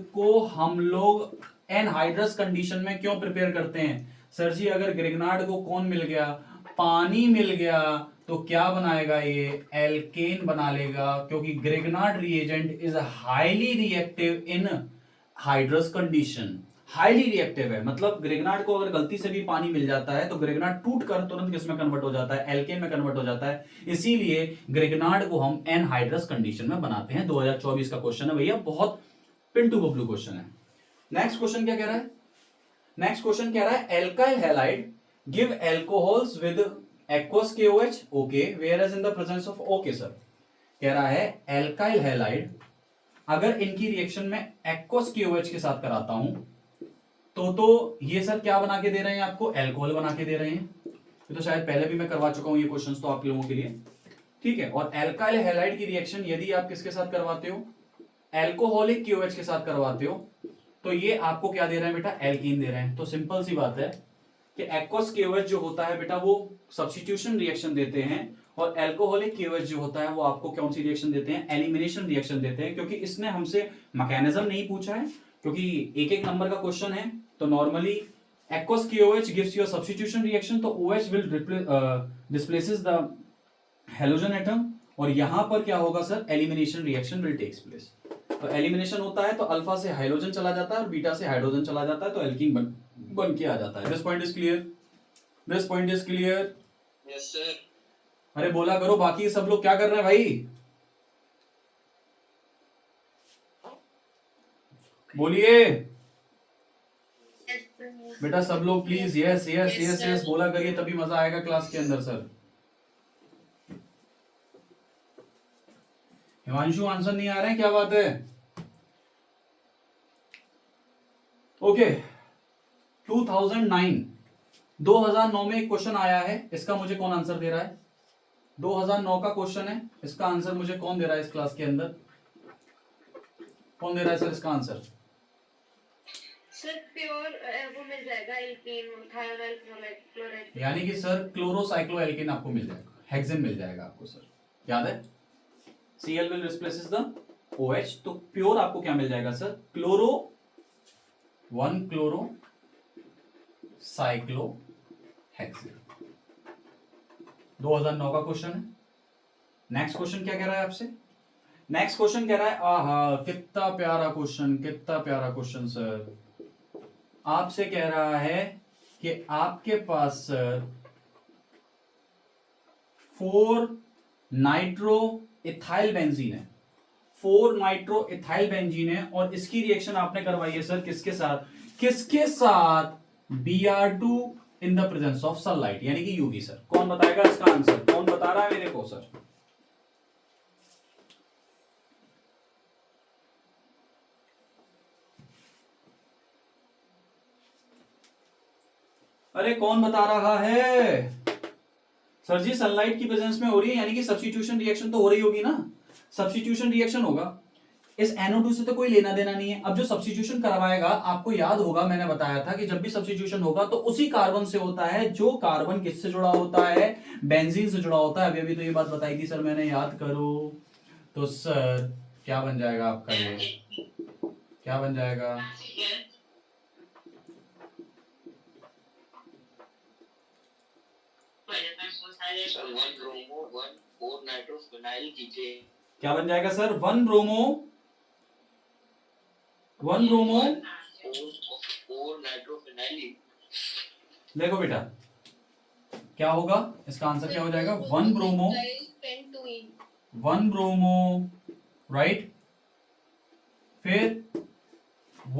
को हम लोग एनहाइड्रस कंडीशन में क्यों प्रिपेयर करते हैं? सर जी अगर ग्रेगनार्ड को कौन मिल गया, पानी मिल गया, तो क्या बनाएगा ये? एल्केन बना लेगा, क्योंकि Grignard reagent is highly reactive in hydrous condition. Highly reactive है, मतलब ग्रेगनार्ड को अगर गलती से भी पानी मिल जाता है तो ग्रेगनार्ड टूट कर तुरंत किसमें कन्वर्ट हो जाता है? एल्केन में कन्वर्ट हो जाता है। इसीलिए ग्रेगनार्ड को हम एनहाइड्रस कंडीशन में बनाते हैं। 2024 का क्वेश्चन है भैया, बहुत पिंटू बबलू क्वेश्चन है। नेक्स्ट क्वेश्चन क्या कह रहा है? नेक्स्ट क्वेश्चन कह रहा है alkyl halide give alcohols with aqueous KOH, okay, whereas in the presence of, okay sir. कह रहा है एल्काइल हैलाइड अगर इनकी रिएक्शन में एक्वस KOH के साथ कराता हूं तो ये सर क्या बना के दे रहे हैं आपको? एल्कोहल बना के दे रहे हैं। ये तो शायद पहले भी मैं करवा चुका हूं ये क्वेश्चंस तो आप लोगों के लिए, ठीक है। और एल्काइल हैलाइड की रिएक्शन यदि आप किसके साथ करवाते हो? एल्कोहलिक KOH के साथ करवाते हो, तो ये आपको क्या दे रहे हैं बेटा? एल्कीन दे रहे हैं। तो सिंपल सी बात है कि एक्वस KOH जो होता है बेटा वो सब्स्टिट्यूशन रिएक्शन देते हैं, और एल्कोहलिक KOH जो होता है वो आपको कौन सी रिएक्शन देते हैं? एलिमिनेशन रिएक्शन देते हैं। क्योंकि इसने हमसे मैकेनिज्म नहीं पूछा है, क्योंकि एक एक नंबर का क्वेश्चन है, तो normally aqueous KOH gives you a substitution reaction, तो OH will displaces the halogen atom, और यहां पर क्या होगा sir? Elimination reaction will takes place. तो एलिमिनेशन होता है तो अल्फा से हाइड्रोजन चला जाता है और बीटा से हाइड्रोजन चला जाता है, तो एल्कीन बन के आ जाता है। This point is clear? This point is clear? Yes sir. अरे बोला करो, बाकी सब लोग क्या कर रहे हैं भाई? बोलिए बेटा सब लोग please yes yes yes yes बोला करिए, तभी मजा आएगा क्लास के अंदर। सर हिमांशु आंसर नहीं आ रहे हैं, क्या बात है? ओके 2009 में एक क्वेश्चन आया है, इसका मुझे कौन आंसर दे रहा है? 2009 का क्वेश्चन है, इसका आंसर मुझे कौन दे रहा है इस क्लास के अंदर? कौन दे रहा है सर इसका आंसर? सर प्योर वो मिल जाएगा एल्केन थायोनाइल क्लोराइड, यानी कि सर क्लोरोसाइक्लोएल्केन आपको मिल जाएगा, हेक्सेन मिल जाएगा आपको सर, याद है? Cl will replaces the OH, तो प्योर आपको क्या मिल जाएगा sir? Chloro 1 chloro cyclo hexane. 2009 का क्वेश्चन है। नेक्स्ट क्वेश्चन क्या कह रहा है आपसे? नेक्स्ट क्वेश्चन कह रहा है, आहा कितना प्यारा क्वेश्चन, कितना प्यारा क्वेश्चन सर। आपसे कह रहा है कि आपके पास सर 4 नाइट्रो इथाइल बेंजीन है, 4 नाइट्रो इथाइल बेंजीन है, और इसकी रिएक्शन आपने करवाई है सर किसके साथ? किसके साथ? Br2 in the presence of sunlight, यानी कि यूवी। सर कौन बताएगा इसका आंसर? कौन बता रहा है मेरे को सर? अरे कौन बता रहा है? सर जी सनलाइट की प्रेजेंस में हो रही है, यानी कि सब्स्टिट्यूशन रिएक्शन तो हो रही होगी ना? सब्स्टिट्यूशन रिएक्शन होगा, इस NO2 से तो कोई लेना देना नहीं है। अब जो सब्स्टिट्यूशन करवाएगा, आपको याद होगा मैंने बताया था कि जब भी सब्स्टिट्यूशन होगा तो उसी कार्बन से होता है जो कार्बन किससे जुड़ा होता है? बेंजीन से जुड़ा होता है। अभी अभी तो ये बात बताई थी सर मैंने, याद करो। तो सर क्या बन जाएगा आपका? ये क्या बन जाएगा? सर 1 ब्रोमो 1 4 नाइट्रोफिनाइल कीचेन। क्या बन जाएगा सर? 1 bromo 4 nitrophenyl. देखो बेटा क्या होगा, इसका आंसर क्या हो जाएगा? 1 ब्रोमो 1 ब्रोमो, राइट, फिर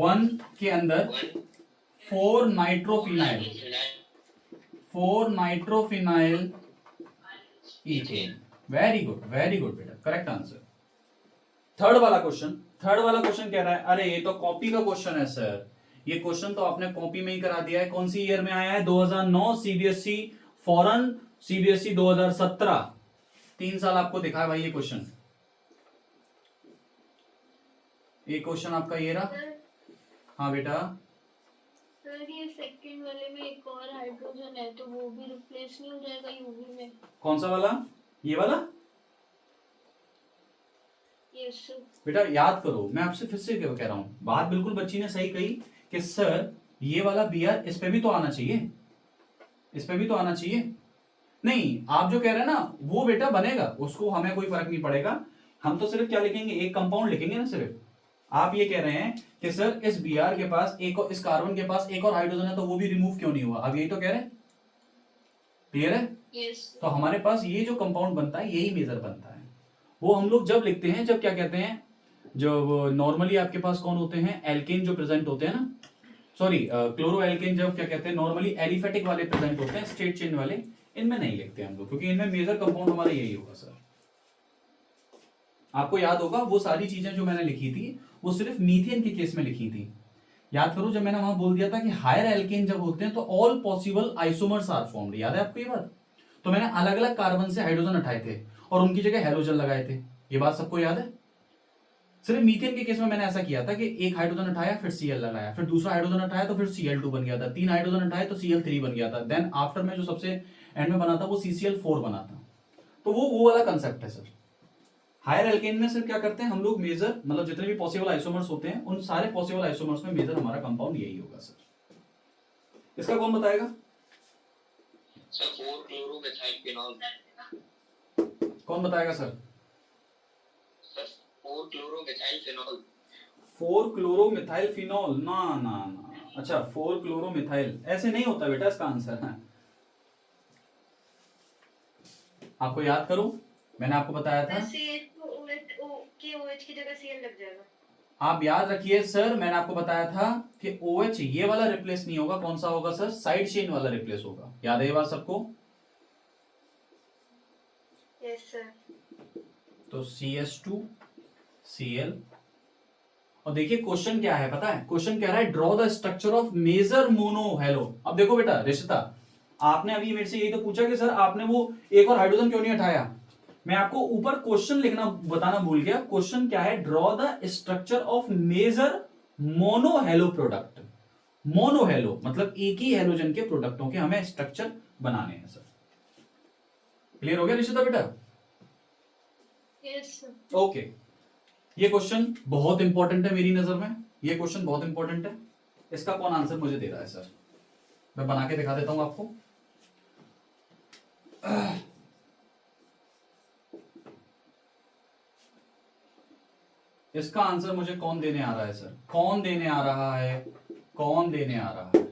1 के अंदर 4 nitrophenyl, 4 nitrophenyl ethane. Very good बेटा, करेक्ट आंसर। थर्ड वाला क्वेश्चन कह रहा है, अरे ये तो कॉपी का क्वेश्चन है सर, ये क्वेश्चन तो आपने कॉपी में ही करा दिया है। कौन सी ईयर में आया है? 2009 सीबीएसई फॉरेन, सीबीएसई 2017, 3 साल आपको दिखा है भाई ये क्वेश्चन। एक क्वेश्चन आपका ये रहा। सर हाँ बेटा, सर ये सेकंड वाले में एक और हाइड्रोजन है, तो वो भी रिप्लेस नहीं हो जाएगा यूवी में? कौन सा वाला? ये वाला? Yes sir. बेटा याद करो, मैं आपसे फिर से कह रहा हूँ, बात बिल्कुल बच्ची ने सही कही कि सर ये वाला Br इस पे भी तो आना चाहिए, इस पे भी तो आना चाहिए। नहीं, आप जो कह रहे हैं ना वो बेटा बनेगा, उसको हमें कोई फर्क नहीं पड़ेगा। हम तो सिर्फ क्या लिखेंगे, एक कंपाउंड लिखेंगे ना सिर्फ। आप ये कह रहे हैं कि सर इस Br के पास एक और, इस कार्बन के पास एक और हाइड्रोजन है, तो वो भी रिमूव क्यों नहीं हुआ? अब यही तो कह रहे हैं, क्लियर है? यस। तो हमारे पास ये जो कंपाउंड बनता है यही मेजर बनता है। वो हम लोग जब लिखते हैं, जब क्या कहते हैं, जब नॉर्मली आपके पास कौन होते हैं, एल्केन जो प्रेजेंट होते हैं ना, सॉरी क्लोरो एल्केन, जब क्या कहते हैं नॉर्मली एलिफेटिक वाले प्रेजेंट होते हैं, स्ट्रेट चेन वाले, इनमें नहीं लिखते हम लोग, क्योंकि इनमें मेजर कंपाउंड हमारा यही होगा सर। आपको याद होगा वो सारी चीजें जो मैंने लिखी थी वो सिर्फ मीथेन के केस में लिखी थी। याद करो जब मैंने वहां बोल दिया था कि हायर एल्केन जब होते हैं तो all possible isomers are formed, याद है आपको ये बात? तो मैंने अलग अलग कार्बन से हाइड्रोजन हटाए थे और उनकी जगह हेलोजन लगाए थे, ये बात सबको याद है? सिर्फ मीथेन के केस में मैंने ऐसा किया था कि एक हाइड्रोजन हटाया फिर Cl लगाया, फिर दूसरा हाइड्रोजन हटाया तो फिर Cl2 बन गया था, तीन हाइड्रोजन हटाए तो Cl3 बन गया था, देन आफ्टर में जो सबसे एंड में बना था वो CCl4 बना था। तो वो वाला कंसेप्ट है सर। हायर एल्केन में सिर्फ क्या करते हैं हम लोग, मेजर मतलब जितने भी पॉसिबल आइसोमर्स होते हैं उन सारे पॉसिबल आइसोमर्स में मेजर हमारा कंपाउंड यही होगा सर। इसका कौन बताएगा? सर 4-क्लोरोमेथाइलफिनॉल। कौन बताएगा सर? सर 4-क्लोरोमेथाइलफिनॉल। 4-क्लोरोमिथाइलफिनॉल? ना ना ना, अच्छा 4-क्लोरोमिथाइल ऐसे नहीं होता बेटा इसका आंसर है। आपको याद करो, मैंने आपको बताया था, OH की जगह Cl लग जाएगा। आप याद रखिए सर, मैंने आपको बताया था कि OH ये वाला रिप्लेस नहीं होगा, कौन सा होगा सर? साइड चेन वाला रिप्लेस होगा। याद है ये बात सबको? Yes sir. तो CH2 Cl, और देखिए क्वेश्चन क्या है पता है? क्वेश्चन कह रहा है draw the structure of major mono halo. अब देखो बेटा रिश्ता, आपने अभी मेरे से यही तो पूछा कि सर आपने वो एक और हाइड्रोजन क्यों नहीं हटाया। मैं आपको ऊपर क्वेश्चन लिखना बताना भूल गया। क्वेश्चन क्या है? Draw the structure of major mono halo product. Mono halo मतलब एक ही हेलोजन के प्रोडक्टों के हमें स्ट्रक्चर बनाने हैं सर। क्लियर हो गया रिश्ता बेटा? Yes sir. ओके, ये क्वेश्चन बहुत इंपॉर्टेंट है मेरी नजर में, ये क्वेश्चन बहुत इंपॉर्टेंट है। इसका कौन आंसर मुझे दे रहा है सर? मैं बना के दिखा देता हूं आपको। इसका आंसर मुझे कौन देने आ रहा है सर? कौन देने आ रहा है? कौन देने आ रहा है?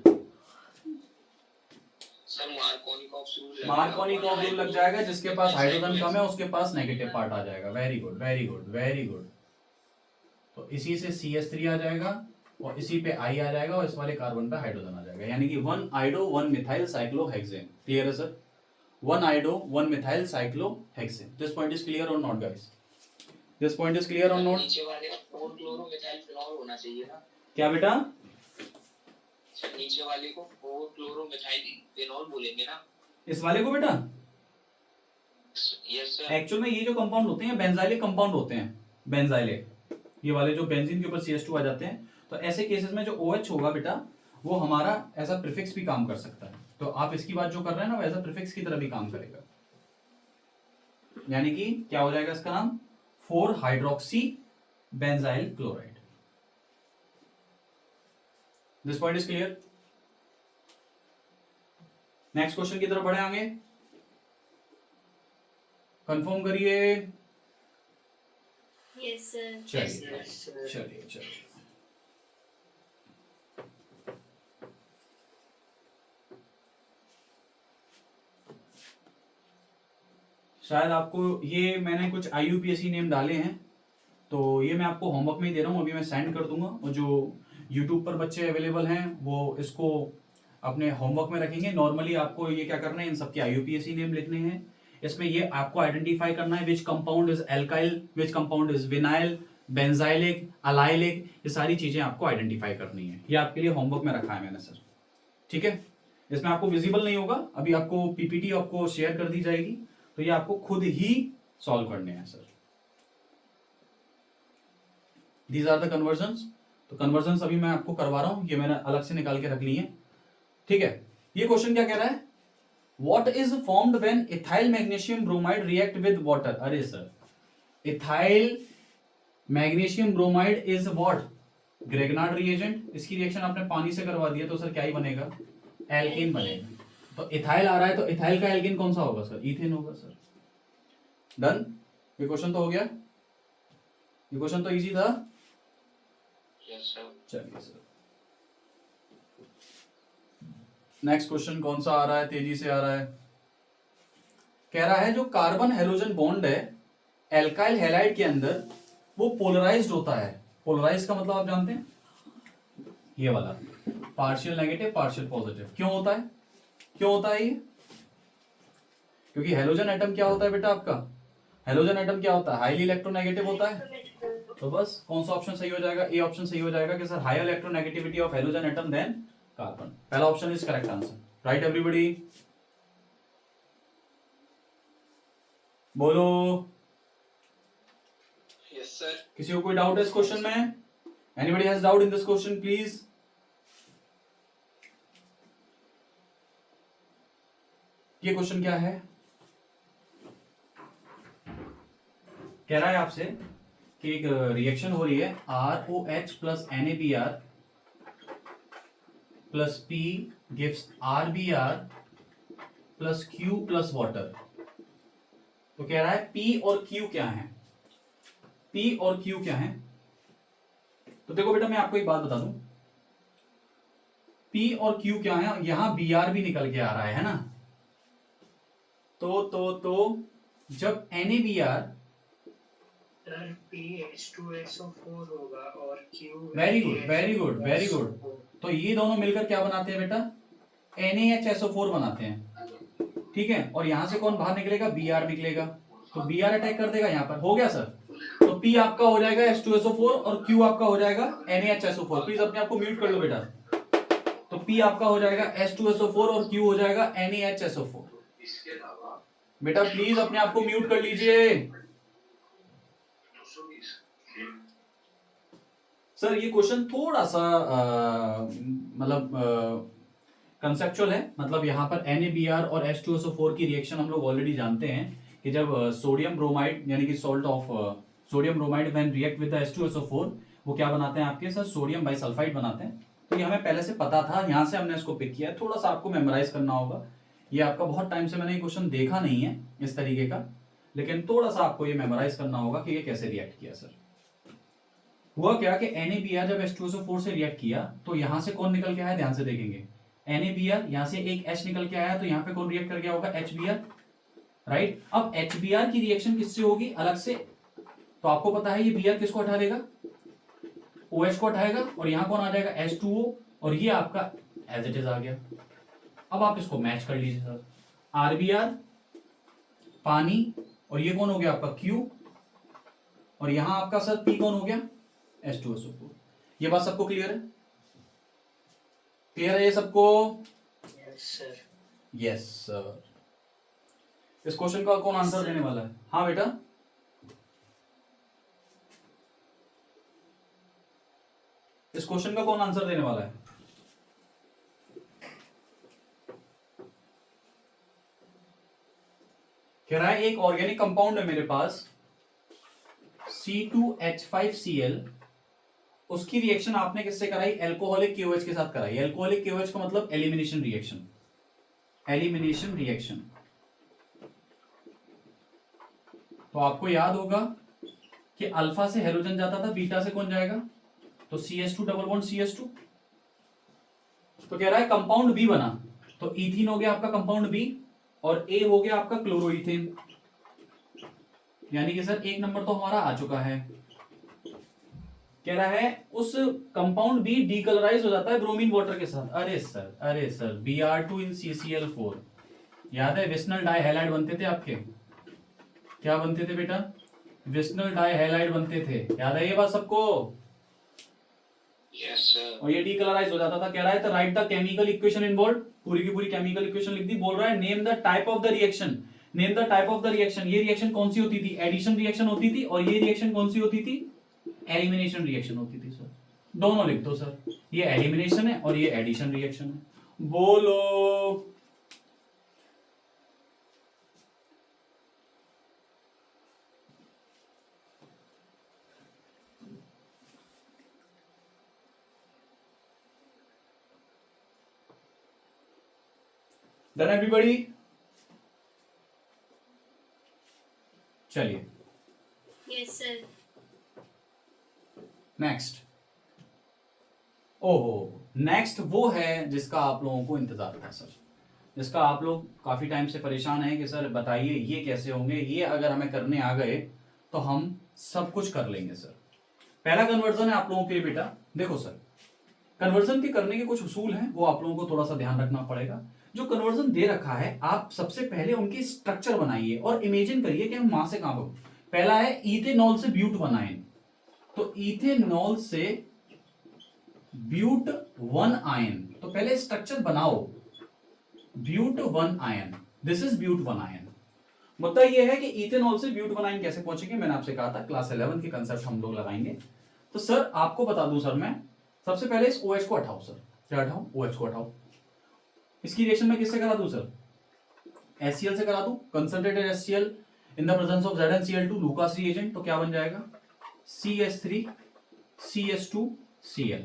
सर मार्कोनिकॉफ रूल लग जाएगा, जिसके पास हाइड्रोजन कम है उसके पास नेगेटिव पार्ट आ जाएगा। Very good very good very good. तो इसी से CH3 आ जाएगा और इसी पे I आ जाएगा और इस वाले कार्बन पे हाइड्रोजन आ जाएगा, यानी कि 1 आइडो 1 मिथाइल साइक्लोहेक्सेन। क्लियर है sir? 1 iodo 1 methyl cyclohexane. This point is clear or not guys? This point is clear or not? नीचे वाले का 4-क्लोरोमेथाइलफिनॉल होना चाहिए ना? क्या बेटा? सर नीचे वाले को 4-क्लोरोमेथाइलफिनॉल बोलेंगे ना? इस वाले को बेटा यस सर। एक्चुअल में ये जो कंपाउंड होते हैं बेंजाइलिक कंपाउंड होते हैं, बेंजाइलिक, ये वाले जो बेंजीन के ऊपर CH2 आ जाते हैं। तो ऐसे केसेस में जो OH होगा बेटा वो हमारा एज अ प्रीफिक्स भी काम कर सकता है। तो आप इसकी बात जो कर रहे हैं ना वो एज अ प्रीफिक्स की तरह भी काम करेगा, यानी कि क्या हो जाएगा इसका नाम? 4 hydroxy benzyl chloride. This point is clear? Next question की तरफ बढ़े आगे, कंफर्म करिए। Yes sir. चलिए चलिए चलिए, शायद आपको ये मैंने कुछ IUPAC नेम डाले हैं, तो ये मैं आपको होमवर्क में ही दे रहा हूँ, अभी मैं सेंड कर दूंगा। और जो YouTube पर बच्चे अवेलेबल हैं वो इसको अपने होमवर्क में रखेंगे। नॉर्मली आपको ये क्या करना है, इन सबके IUPAC नेम लिखने हैं। इसमें ये आपको आइडेंटिफाई करना है which compound is alkyl, which compound is vinyl, benzylic, allylic, ये सारी चीजें आपको आइडेंटिफाई करनी है। ये आपके लिए होमवर्क में रखा है मैंने सर, ठीक है? इसमें आपको विजिबल नहीं होगा, अभी आपको PPT आपको शेयर कर दी जाएगी, तो ये आपको खुद ही सॉल्व करने हैं sir. These are the conversions. तो कन्वर्जन्स अभी मैं आपको करवा रहा हूं, ये मैंने अलग से निकाल के रख ली है, ठीक है। ये क्वेश्चन क्या कह रहा है, what is formed when ethyl magnesium bromide react with water. अरे sir, ethyl magnesium bromide is what, Grignard reagent. इसकी रिएक्शन आपने पानी से करवा दिया तो सर क्या ही बनेगा, एल्केन बनेगा। तो इथाइल आ रहा है तो इथाइल का एल्केन कौन सा होगा सर, इथेन होगा सर। डन, ये क्वेश्चन तो हो गया, ये क्वेश्चन तो इजी था। Yes sir. चलिए सर, नेक्स्ट क्वेश्चन कौन सा आ रहा है, तेजी से आ रहा है। कह रहा है जो कार्बन हेलोजन बॉन्ड है एल्काइल हैलाइड के अंदर, वो पोलराइज्ड होता है। पोलराइज का मतलब आप जानते हैं, ये वाला पार्शियल नेगेटिव पार्शियल पॉजिटिव। क्यों होता है, क्यों होता है ये, क्योंकि हेलोजन एटम क्या होता है बेटा आपका, हेलोजन एटम क्या होता है, हाईली इलेक्ट्रोनेगेटिव होता है। तो बस कौन सा ऑप्शन सही हो जाएगा, ए ऑप्शन सही हो जाएगा कि sir high electronegativity of halogen atom than carbon. पहला option is correct answer, right everybody, बोलो। Yes sir. किसी को कोई डाउट है इस क्वेश्चन में, anybody has doubt in this question please. ये क्वेश्चन क्या है, कह रहा है आपसे कि एक रिएक्शन हो रही है ROH plus NaBr plus P gives RBr plus Q plus water. तो कह रहा है P और Q क्या है, P और Q क्या है। तो देखो बेटा मैं आपको एक बात बता दूं, P और Q क्या है, यहां Br भी निकल के आ रहा है ना। तो जब NaBr, P H2SO4 होगा और Q very good very good very good, तो ये दोनों मिलकर क्या बनाते हैं बेटा, NaHSO4 बनाते हैं, ठीक है। और यहां से कौन बाहर निकलेगा, Br निकलेगा, तो Br अटैक कर देगा यहां पर, हो गया सर। तो P आपका हो जाएगा H2SO4 और Q आपका हो जाएगा NaHSO4। प्लीज अपने आप को म्यूट कर लो बेटा। तो P आपका हो जाएगा H2SO4 और Q हो जाएगा NaHSO4। बेटा प्लीज अपने आप को म्यूट कर लीजिए। सर ये क्वेश्चन थोड़ा सा मतलब कंसेप्चुअल है, मतलब यहाँ पर NaBr और H2SO4 की रिएक्शन हम लोग ऑलरेडी जानते हैं कि जब सोडियम ब्रोमाइड यानी कि salt of sodium bromide when react with H2SO4 वो क्या बनाते हैं आपके सर, सोडियम बाइसल्फाइड बनाते हैं। तो ये हमें पहले से पता था, यहाँ से हमने इसको पिक किया है। थोड़ा सा आपको मेमोराइज करना होगा, ये आपका बहुत टाइम से मैंने ये क्वेश्चन देखा नहीं है इस तरीके का, लेकिन थोड़ा सा आपको ये मेमोराइज करना होगा कि ये कैसे रिएक्ट किया। सर हुआ क्या कि NaBr जब H2SO4 से रिएक्ट किया तो यहां से कौन निकल के आया, ध्यान से देखेंगे, NaBr यहां से एक H निकल के आया, तो यहाँ पे कौन रिएक्ट कर गया होगा, HBr, राइट। अब HBr की रिएक्शन किससे होगी, अलग से, तो आपको पता है ये Br किसको हटा देगा, OH को हटाएगा, और यहाँ कौन आ जाएगा, H2O, और ये आपका एज इट इज आ गया। अब आप इसको मैच कर लीजिए सर, RBr पानी, और ये कौन हो गया आपका Q, और यहां आपका सर P कौन हो गया, H2SO4। ये बात सबको क्लियर है, क्लियर है ये सबको, यस सर। Yes sir. इस क्वेश्चन का कौन आंसर देने वाला है, हाँ बेटा, इस क्वेश्चन का कौन आंसर देने वाला है, कह रहा है एक ऑर्गेनिक कंपाउंड है मेरे पास C2H5Cl, उसकी रिएक्शन आपने किससे कराई, एल्कोहलिक KOH के साथ कराई। एल्कोहलिक KOH का मतलब एलिमिनेशन रिएक्शन, एलिमिनेशन रिएक्शन। तो आपको याद होगा कि अल्फा से हेलोजन जाता था, बीटा से कौन जाएगा, तो CH2 डबल बॉन्ड CH2। तो कह रहा है कंपाउंड बी बना, तो इथीन हो गया आपका कंपाउंड बी, और ए हो गया आपका क्लोरोइथेन, यानी कि सर एक नंबर तो हमारा आ चुका है। कह रहा है उस कंपाउंड बी डीकलराइज हो जाता है ब्रोमीन वाटर के साथ। अरे सर Br2 इन CCl4, याद है विस्नल डाइहैलाइड बनते थे आपके, क्या बनते थे बेटा, विस्नल डाइहैलाइड बनते थे, याद है ये बात सबको, यस सर। और ये डीकलराइज हो जाता था। कह रहा है तो right the chemical equation involve, पूरी की पूरी केमिकल इक्वेशन लिख दी। बोल रहा है name the type of the reaction, name the type of the reaction. ये रिएक्शन कौन सी होती थी, एडिशन रिएक्शन होती थी, और ये रिएक्शन कौन सी होती थी, एलिमिनेशन रिएक्शन होती थी सर। दोनों लिख दो सर, ये एलिमिनेशन है और ये एडिशन रिएक्शन है। बोलो। Done everybody? चलिए यस सर। नेक्स्ट। ओहो, नेक्स्ट वो है जिसका आप लोगों को इंतजार था सर, जिसका आप लोग काफी टाइम से परेशान हैं कि सर बताइए ये कैसे होंगे, ये अगर हमें करने आ गए तो हम सब कुछ कर लेंगे सर। पहला कन्वर्जन है आप लोगों के लिए बेटा। देखो सर, कन्वर्जन के करने के कुछ उसूल हैं, वो आप लोगों को थोड़ा सा ध्यान रखना पड़ेगा। जो कन्वर्जन दे रखा है, आप सबसे पहले उनकी स्ट्रक्चर बनाइए और इमेजिन करिए कि हम वहां से कहां पर। पहला है इथेनॉल से ब्यूट 1 आयन, तो इथेनॉल से ब्यूट 1 आयन, तो पहले स्ट्रक्चर बनाओ but 1 yne, this is but 1 yne. मुद्दा यह है कि इथेनॉल से ब्यूट 1 आयन कैसे पहुंचेंगे, मैंने आपसे कहा था क्लास 11 के कंसेप्ट हम लोग लगाएंगे। तो सर आपको बता दूं सर, मैं सबसे पहले इस OH को हटाओ सर। क्या हटाओ? OH को हटाओ। इसकी रिएक्शन में किससे करा दूं सर? HCl से करा दूं। Concentrated HCl in the presence of ZnCl2 Lucas reagent, तो क्या बन जाएगा? CH3 CH2 Cl।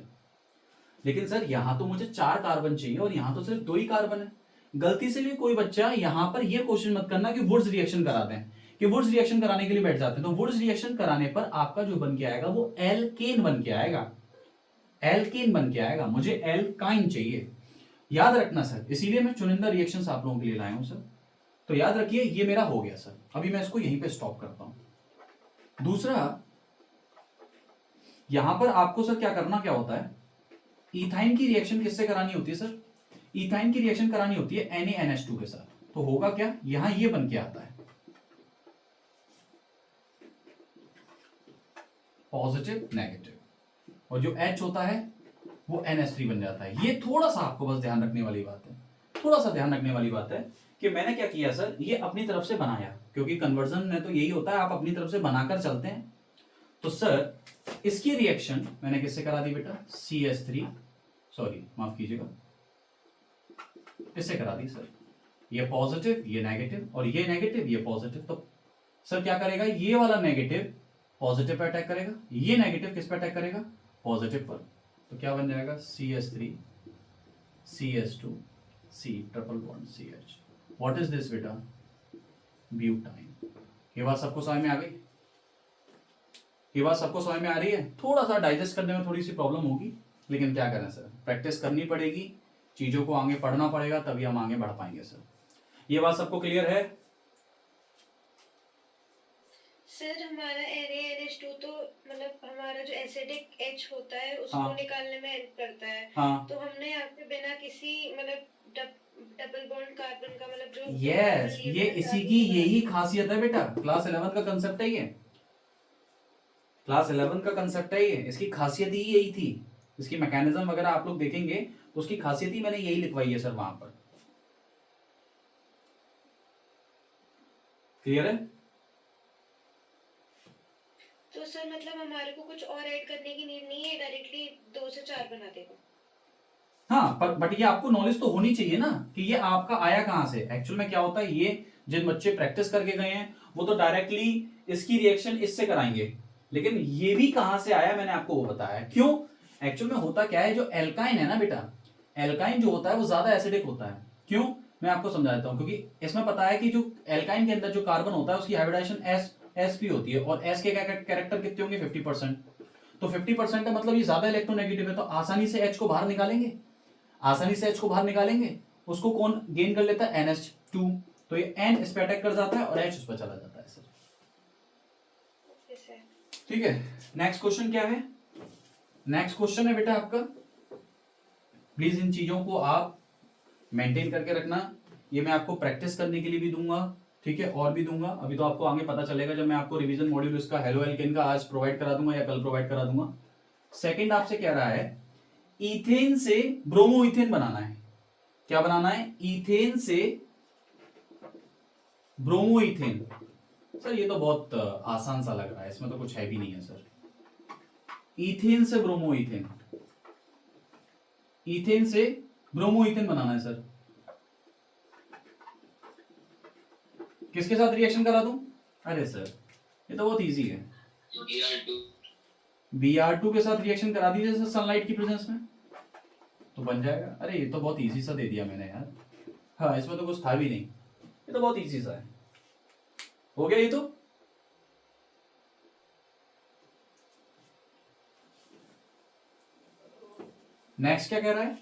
लेकिन सर यहां तो मुझे 4 कार्बन चाहिए और यहां तो सिर्फ 2 ही कार्बन है। गलती से भी कोई बच्चा यहां पर यह क्वेश्चन मत करना कि वुड्स रिएक्शन करा दें, कि वुड्स रिएक्शन कराने के लिए बैठ जाते हैं। तो वुड्स रिएक्शन कराने पर आपका जो बन के आएगा वो एल्केन बन के आएगा, एल्केन बन के आएगा। मुझे एल्काइन चाहिए, याद रखना सर। इसीलिए मैं चुनिंदा रिएक्शंस आप लोगों के लिए लाया हूं सर। तो याद रखिए ये मेरा हो गया सर। अभी मैं इसको यहीं पे स्टॉप करता हूं। दूसरा, यहां पर आपको सर क्या करना क्या होता है, इथाइन की रिएक्शन किससे करानी होती है सर? इथाइन की रिएक्शन करानी होती है NaNH2 के साथ। तो होगा क्या, यहां ये बन के आता है पॉजिटिव नेगेटिव, और जो H होता है वो NH3 बन जाता है। ये थोड़ा सा आपको बस ध्यान रखने वाली बात है, थोड़ा सा ध्यान रखने वाली बात है कि मैंने क्या किया सर, ये अपनी तरफ से बनाया, क्योंकि कन्वर्जन में तो यही होता है, आप अपनी तरफ से बनाकर चलते हैं। तो सर इसकी रिएक्शन मैंने किससे करा दी बेटा? CH3, सॉरी माफ कीजिएगा, इससे करा दी सर। ये पॉजिटिव, ये नेगेटिव, और ये नेगेटिव, ये पॉजिटिव। तो सर क्या करेगा, ये वाला नेगेटिव पॉजिटिव पर अटैक करेगा, ये नेगेटिव किस पर अटैक करेगा? पॉजिटिव पर। तो क्या बन जाएगा? CH3 CH2 C triple bond CH। What is this बेटा? ब्यूटाइन। ये बात सबको समझ में आ गई? ये बात सबको समझ में आ रही है? थोड़ा सा डाइजेस्ट करने में थोड़ी सी प्रॉब्लम होगी, लेकिन क्या करें सर, प्रैक्टिस करनी पड़ेगी, चीजों को आगे पढ़ना पड़ेगा, तभी हम आगे बढ़ पाएंगे सर। ये बात सबको क्लियर है? सर हमारा NaNH2 तो मतलब हमारा जो एसिडिक H होता है उसको हाँ। निकालने में हेल्प करता है। हाँ तो हमने यहाँ पे बिना किसी मतलब डबल बॉन्ड कार्बन का मतलब जो यस, ये इसी की यही खासियत है बेटा। क्लास 11 का कंसेप्ट है ये, क्लास 11 का कंसेप्ट है ये, इसकी खासियत ही यही थी। इसकी मैकेनिज्म वगैरह आप लोग देखेंगे तो उसकी खासियत ही मैंने यही लिखवाई है सर वहां पर। क्लियर है? तो सर मतलब हमारे को कुछ और ऐड करने की नीड नहीं है, डायरेक्टली 2 से 4 बना देगा। हाँ, पर बट ये आपको नॉलेज तो होनी चाहिए ना कि ये आपका आया कहां से। एक्चुअल में क्या होता है, ये जिन बच्चे प्रैक्टिस करके गए हैं वो तो डायरेक्टली इसकी रिएक्शन इससे कराएंगे, लेकिन ये भी कहां से आया मैंने आपको वो बताया। क्यों? एक्चुअल में होता क्या है, जो एल्काइन है ना बेटा, एल्काइन जो होता है वो ज्यादा एसिडिक होता है। क्यों? मैं आपको समझा देता हूं। क्योंकि इसमें पता है कि जो एल्काइन के अंदर जो कार्बन होता है उसकी हाइब्रिडाइजेशन sp होती है, और s के कैरेक्टर कितने होंगे? 50%। तो 50% है, मतलब ये ज्यादा इलेक्ट्रोनेगेटिव है, तो आसानी से H को बाहर निकालेंगे, आसानी से H को बाहर निकालेंगे। उसको कौन गेन कर लेता है? NH2। तो ये N इस पे अटैक कर जाता है और H उस पर चला जाता है सर। ठीक है, नेक्स्ट क्वेश्चन क्या है? नेक्स्ट क्वेश्चन है बेटा आपका, प्लीज इन चीजों को आप मेंटेन करके रखना। ये मैं आपको प्रैक्टिस करने के लिए भी दूंगा, ठीक है, और भी दूंगा। अभी तो आपको आगे पता चलेगा जब मैं आपको रिवीजन मॉड्यूल इसका हेलो एल्केन का आज प्रोवाइड करा दूंगा या कल प्रोवाइड करा दूंगा। सेकंड आपसे कह रहा है इथेन से ब्रोमो इथेन बनाना है। क्या बनाना है? इथेन से ब्रोमो इथेन। सर ये तो बहुत आसान सा लग रहा है, इसमें तो कुछ है भी नहीं है सर। इथेन से ब्रोमो इथेन, इथेन से ब्रोमो इथेन बनाना है सर। किसके साथ रिएक्शन करा दूं? अरे सर ये तो बहुत इजी है, Br2 के साथ रिएक्शन करा दीजिए सर सनलाइट की प्रेजेंस में, तो बन जाएगा। अरे ये तो बहुत इजी सा दे दिया मैंने यार, हाँ इसमें तो कुछ था भी नहीं, ये तो बहुत इजी सा है। हो गया ये तो। नेक्स्ट क्या कह रहा है?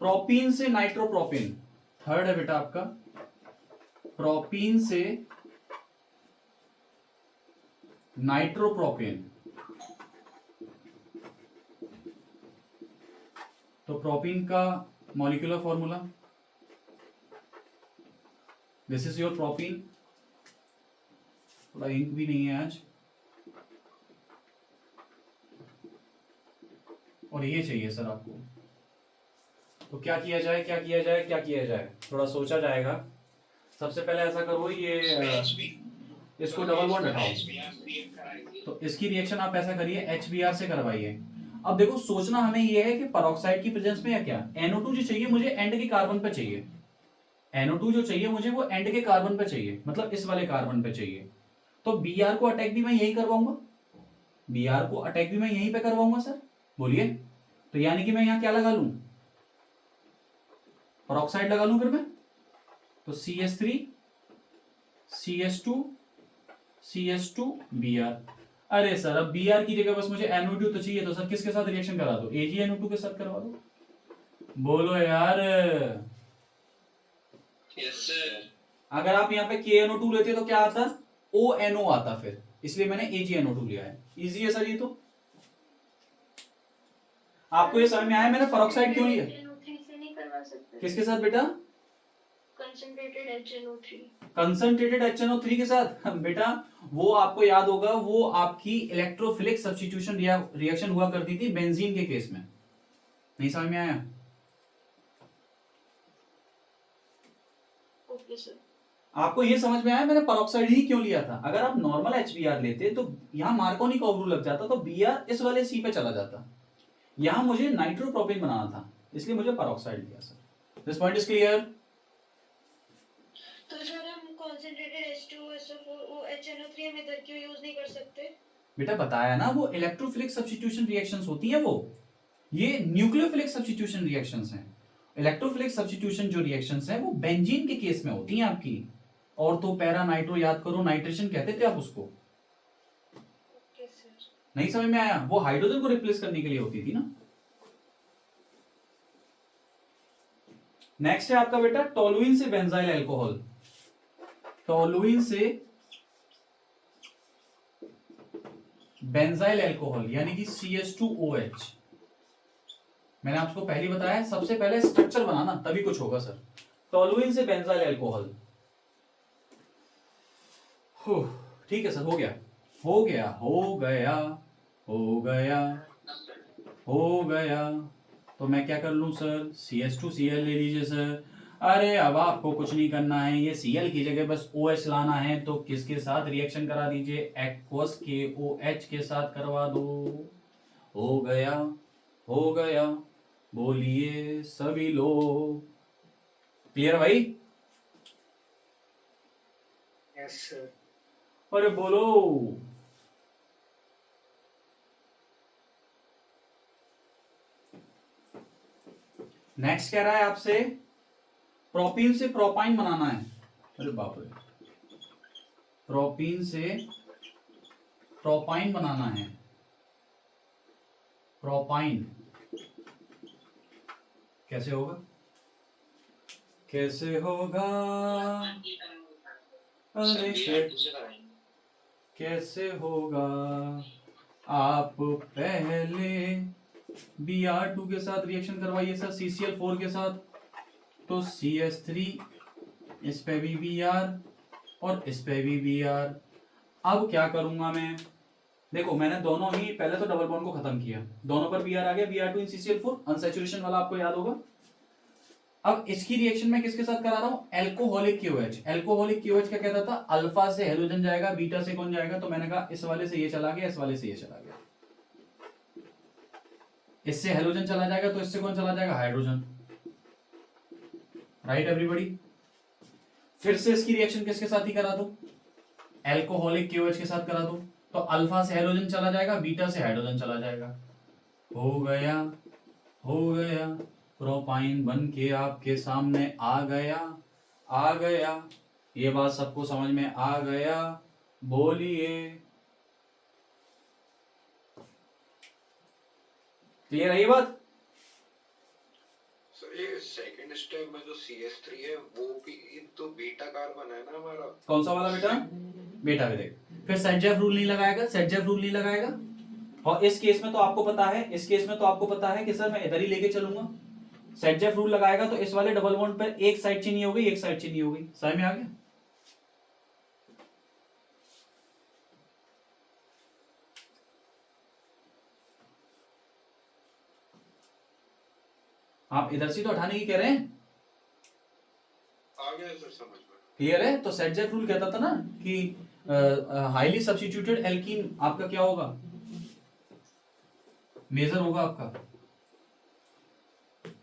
प्रोपीन से नाइट्रोप्रोपीन, थर्ड है बेटा आपका, प्रोपीन से नाइट्रोप्रोपीन। तो प्रोपीन का molecular formula, this is your propene. थोड़ा इंक भी नहीं है आज, और ये चाहिए सर आपको। तो क्या किया जाए, क्या किया जाए, क्या किया जाए, थोड़ा सोचा जाएगा। सबसे पहले ऐसा करो, ये इसको डबल बॉन्ड हटाओ, तो इसकी रिएक्शन आप ऐसा करिए HBr से करवाइए। अब देखो सोचना हमें ये है कि पेरोक्साइड की प्रेजेंस में या क्या, NO2 जो चाहिए मुझे एंड के कार्बन पे चाहिए, NO2 जो चाहिए मुझे वो एंड के कार्बन पे चाहिए, मतलब इस वाले कार्बन पे चाहिए। तो Br को अटैक भी मैं यही करवाऊंगा, Br को अटैक भी मैं यहीं पे करवाऊंगा सर, बोलिए। तो यानी कि मैं यहां क्या लगा लूं, पेरोक्साइड लगा लूं फिर मैं, तो CH3 CH2 CH2 Br। अरे सर अब Br की जगह बस मुझे NO2 तो चाहिए, तो सर किसके साथ रिएक्शन करा दो, AgNO2 के साथ करवा दो, बोलो यार। Yes sir. अगर आप यहाँ पे KNO2 लेते तो क्या आता, ONO आता फिर, इसलिए मैंने AgNO2 लिया है। इजी है सर ये तो। आपको ये समझ में आया मैंने पेरोक्साइड क्यों लिया? HNO3 से नहीं करवा सकते? किसके साथ बेटा? Concentrated HNO3। कंसंट्रेटेड HNO3 के साथ बेटा, वो आपको याद होगा, वो आपकी इलेक्ट्रोफिलिक सब्स्टिट्यूशन रिएक्शन हुआ करती थी बेंजीन के केस में। नहीं समझ में आया? Okay sir. आपको ये समझ में आया मैंने पेरोक्साइड ही क्यों लिया था? अगर आप नॉर्मल HBr लेते तो यहाँ मार्कोनी का रूल लग जाता, तो Br इस वाले C पे चला जाता। यहाँ मुझे नाइट्रोप्रोपेन बनाना था, इसलिए मुझे पेरोक्साइड लिया sir. This point is clear? तो सर हम कंसंट्रेटेड H2SO4 हम इधर क्यों यूज नहीं कर सकते? बेटा बताया ना, वो इलेक्ट्रोफिलिक सब्स्टिट्यूशन रिएक्शंस होती हैं वो, ये न्यूक्लियोफिलिक सब्स्टिट्यूशन रिएक्शंस हैं। इलेक्ट्रोफिलिक सब्स्टिट्यूशन जो रिएक्शंस हैं वो बेंजीन के केस में होती हैं आपकी। और तो पैरा नाइट्रो याद करो, नाइट्रेशन कहते थे आप उसको। Okay sir. नहीं समझ में आया? वो हाइड्रोजन को रिप्लेस करने के लिए होती थी ना। नेक्स्ट है आपका बेटा टोलुइन से बेंजाइल अल्कोहल, टोलुइन से बेंजाइल अल्कोहल यानी कि CH2OH। मैंने आपको पहले बताया सबसे पहले स्ट्रक्चर बनाना तभी कुछ होगा सर। टोलुइन से बेंजाइल अल्कोहल, ठीक है सर, हो गया हो गया हो गया हो गया हो गया। तो मैं क्या कर लूं सर, CH2Cl ले लीजिए सर। अरे अब आपको कुछ नहीं करना है, ये Cl की जगह बस OH लाना है, तो किसके साथ रिएक्शन करा दीजिए, एक्वस KOH के साथ करवा दो। हो गया हो गया, बोलिए सभी लोग। क्लियर भाई? Yes sir. अरे बोलो। नेक्स्ट कह रहा है आपसे प्रोपीन से प्रोपाइन बनाना है। अरे बाप रे, प्रोपीन से प्रोपाइन बनाना है। प्रोपाइन कैसे होगा, कैसे होगा, अरे कैसे होगा? आप पहले Br2 के साथ रिएक्शन करवाइए सर CCl4 के साथ, तो CH3, इस पे भी Br और इस पे भी Br। अब क्या करूंगा मैं, देखो मैंने दोनों ही पहले तो डबल बॉन्ड को खत्म किया, दोनों पर Br आ गया, Br2 इन CCl4 अनसैचुरेशन वाला आपको याद होगा। अब इसकी रिएक्शन में किसके साथ करा रहा हूं, एल्कोहलिक KOH। एल्कोहलिक KOH क्या कहता था, अल्फा से हेलोजन जाएगा, बीटा से कौन जाएगा, तो मैंने कहा इस वाले से ये चला गया, इस वाले से ये चला गया। इससे हेलोजन चला जाएगा तो इससे कौन चला जाएगा, हाइड्रोजन। Right everybody. फिर से इसकी रिएक्शन किसके साथ ही करा दो, एल्कोहलिक KOH के साथ करा दो। तो अल्फा से हेलोजन चला जाएगा, बीटा से हाइड्रोजन चला जाएगा। हो गया, हो गया, प्रोपाइन बन के आपके सामने आ गया, आ गया। ये बात सबको समझ में आ गया, बोलिए। क्लियर है ये बात? सर ये सेकंड स्टेप में जो CH3 है वो भी तो बीटा कार्बन है ना हमारा। कौन सा वाला बेटा? बेटा भी देख। फिर सेटजेफ रूल नहीं लगाएगा, सेटजेफ रूल नहीं लगाएगा। और इस केस में तो आपको पता है, इस केस में तो आपको पता है कि सर मैं इधर ही लेके चलूंगा। सेटजेफ रूल लगाएगा तो इस वाले डबल बॉन्ड पर एक साइड चीनी हो गई, एक साइड चीनी हो गई। समझ में आ गया? आप इधर से तो हटाने की कह रहे हैं, आ गया सर समझ में। क्लियर है? तो सेटजेफ रूल कहता था ना कि हाईली सब्स्टिट्यूटेड एल्कीन आपका क्या होगा, मेजर होगा आपका।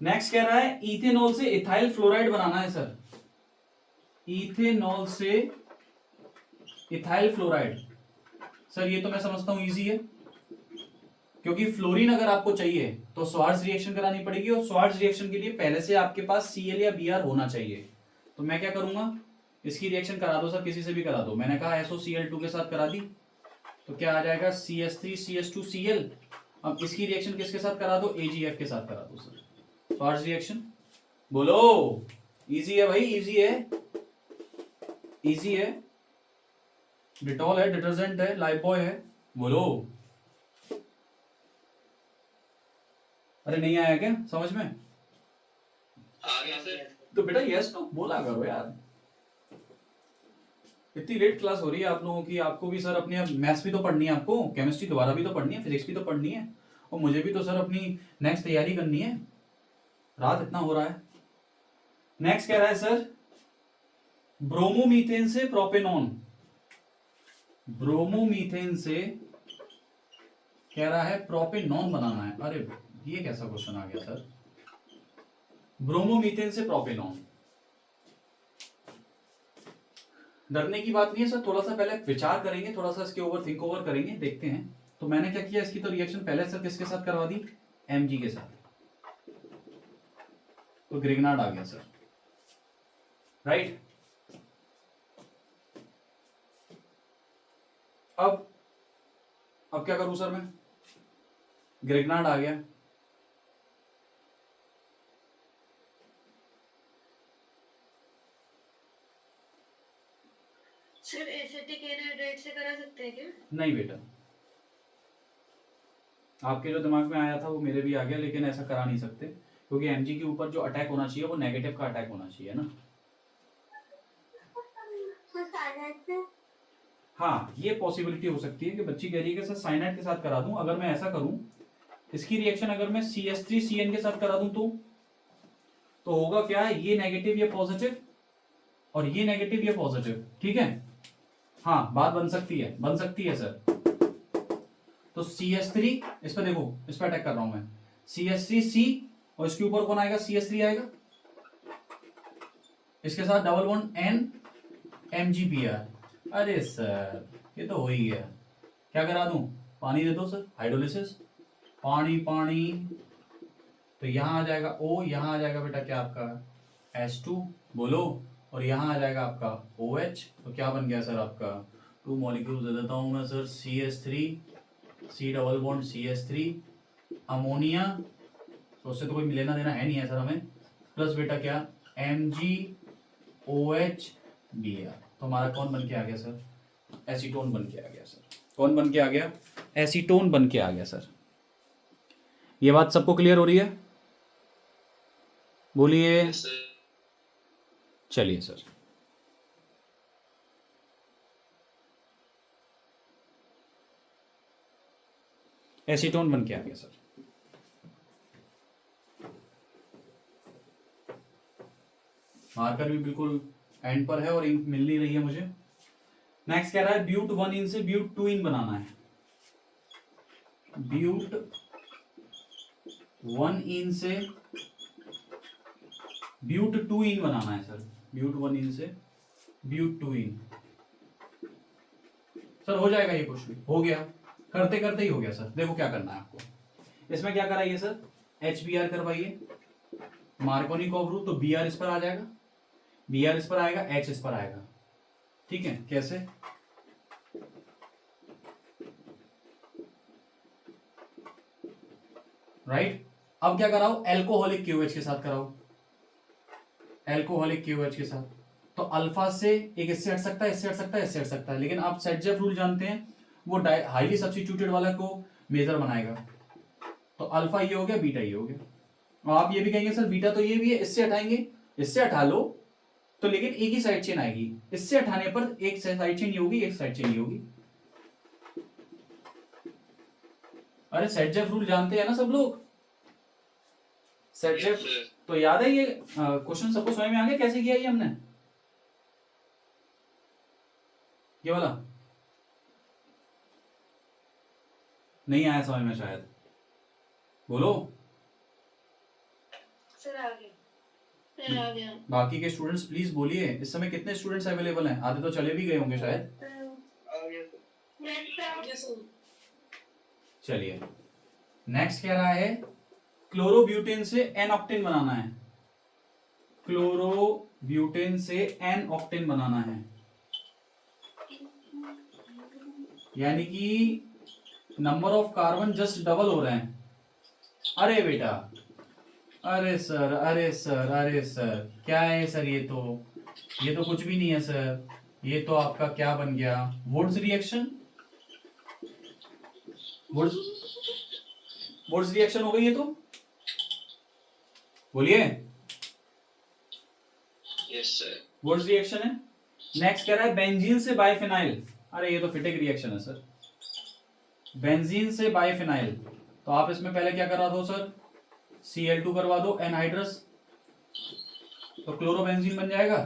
नेक्स्ट कह रहा है इथेनॉल से इथाइल फ्लोराइड बनाना है सर। इथेनॉल से इथाइल फ्लोराइड। सर ये तो मैं समझता हूं इजी है, क्योंकि फ्लोरीन अगर आपको चाहिए तो स्वार्ट्ज रिएक्शन करानी पड़ेगी, और स्वार्ट्ज रिएक्शन के लिए पहले से आपके पास Cl या Br होना चाहिए। तो मैं क्या करूंगा, इसकी रिएक्शन करा दो सर, किसी से भी करा दो। मैंने कहा SOCl2 के साथ करा दी तो क्या आ जाएगा, CH3CH2Cl। अब इसकी रिएक्शन किसके साथ करा दो, AgF के साथ करा दो सर। स्वार्ट्ज रिएक्शन बोलो। इजी है भाई, इजी है, इजी है। डिटॉल है, डिटर्जेंट है, लाइफबॉय है, बोलो। अरे नहीं आया क्या समझ में? आ गया सर। तो बेटा यस तो बोला करो यार। इतनी लेट क्लास हो रही है आप लोगों की, आपको भी सर अपनी मैथ्स भी तो पढ़नी है, आपको केमिस्ट्री दोबारा भी तो पढ़नी है, फिजिक्स भी तो पढ़नी है, और मुझे भी तो सर अपनी नेक्स्ट तैयारी करनी है। रात इतना हो रहा है। नेक्स्ट कह रहा है सर ब्रोमोमीथेन से प्रोपेनॉन। ब्रोमोमीथेन से कह रहा है प्रोपेनॉन बनाना है। अरे ये कैसा क्वेश्चन आ गया सर, ब्रोमोमीथेन से प्रोपेनॉन। डरने की बात नहीं है सर, थोड़ा सा पहले विचार करेंगे, थोड़ा सा इसके ओवर थिंक ओवर करेंगे, देखते हैं। तो मैंने क्या किया, इसकी तो रिएक्शन पहले सर किसके साथ करवा दी, Mg के साथ। तो ग्रिग्नार्ड आ गया सर, राइट। अब क्या करूं सर मैं, ग्रिग्नार्ड आ गया। सिर्फ एसिटिक एनहाइड्राइड से करा सकते हैं क्या? नहीं बेटा, आपके जो दिमाग में आया था वो मेरे भी आ गया, लेकिन ऐसा करा नहीं सकते, क्योंकि Mg के ऊपर जो अटैक होना चाहिए वो नेगेटिव का अटैक होना चाहिए ना। हाँ ये पॉसिबिलिटी हो सकती है कि बच्ची कह रही है कि सर साइनाइड के साथ करा दूं। अगर मैं ऐसा करूं, इसकी रिएक्शन अगर मैं CH3Cn के साथ करा दूं तो होगा क्या, ये नेगेटिव ये पॉजिटिव, और ये नेगेटिव ये पॉजिटिव, ठीक है। हाँ बात बन सकती है, बन सकती है सर। तो CH3, इस पर देखो, इस पर अटैक कर रहा हूं मैं, CH3C, और इसके ऊपर कौन आएगा, CH3 आएगा, इसके साथ डबल बॉन्ड N MgBr। अरे सर ये तो हो ही गया, क्या करा दूं, पानी दे दो सर, हाइड्रोलिसिस, पानी पानी। तो यहां आ जाएगा O, यहां आ जाएगा बेटा क्या आपका H2, बोलो, और यहां आ जाएगा आपका OH। तो क्या बन गया सर आपका, 2 मॉलिक्यूल्स दे देता हूं मैं sir, CH3 C double bond CH3 ammonia, तो उससे तो कोई लेना देना है नहीं है सर हमें, प्लस बेटा क्या MgOH Br। तो हमारा कौन बन के आ गया सर, एसीटोन बन के आ गया सर। कौन बन के आ गया, एसीटोन बन के आ गया सर। ये बात सबको क्लियर हो रही है, बोलिए। चलिए सर, एसीटोन बन के आ गया सर। मार्कर भी बिल्कुल एंड पर है और इंक मिल नहीं रही है मुझे। नेक्स्ट कह रहा है ब्यूट 1 से ब्यूट 2 बनाना है। ब्यूट 1 इन से ब्यूट 2 इन बनाना है सर, ब्यूट 1 इन से ब्यूट 2 इन। सर हो जाएगा ये क्वेश्चन, हो गया, करते करते ही हो गया सर। देखो क्या करना है आपको, इसमें क्या कराइए सर, HBr करवाइए, मार्कोनिकॉव रूल, तो Br इस पर आ जाएगा, Br इस पर आएगा, H इस पर आएगा, ठीक है। कैसे, राइट। अब क्या कराओ, एल्कोहलिक QH के साथ कराओ, एल्कोहलिक QH के साथ। तो अल्फा से एक इससे हट सकता है, इससे हट सकता है, इससे हट सकता है, लेकिन आप सेटजेफ रूल जानते हैं, वो हाईली सब्स्टिट्यूटेड वाला को मेजर बनाएगा। तो अल्फा ये हो गया, बीटा ये हो गया। और आप ये भी कहेंगे सर बीटा तो ये भी है, इससे हटाएंगे, इससे हटा लो तो लेकिन एक ही साइड चेन आएगी, इससे हटाने पर एक साइड चेन ये होगी, एक साइड चेन ये होगी। अरे सेटजेफ रूल जानते हैं ना सब लोग, सेटजेफ तो याद है ये क्वेश्चन सबको समझ में आ गया कैसे किया ये हमने, ये वाला नहीं आया समझ में शायद, बोलो। सर आगे फिर आ गया। बाकी के स्टूडेंट्स प्लीज बोलिए, इस समय कितने स्टूडेंट्स अवेलेबल हैं, आधे तो चले भी गए होंगे शायद। चलिए नेक्स्ट कह रहा है क्लोरोब्यूटेन से एन ऑक्टेन बनाना है, क्लोरोब्यूटेन से एन ऑक्टेन बनाना है, यानी कि number of carbon just double हो रहे हैं। अरे बेटा, अरे सर, अरे सर, अरे सर, क्या है सर, ये तो कुछ भी नहीं है सर, ये तो आपका क्या बन गया, वुड्स रिएक्शन, वुड्स रिएक्शन हो गई है, तो बोलिए। Yes sir. वुड्स रिएक्शन है। नेक्स्ट कह रहा है बेंजीन से बाइफिनाइल, अरे ये तो फिटिक रिएक्शन है सर, बेंजीन से बाइफिनाइल। तो आप इसमें पहले क्या करा दो सर, Cl2 करवा दो एनहाइड्रस, तो क्लोरोबेंजीन बन जाएगा।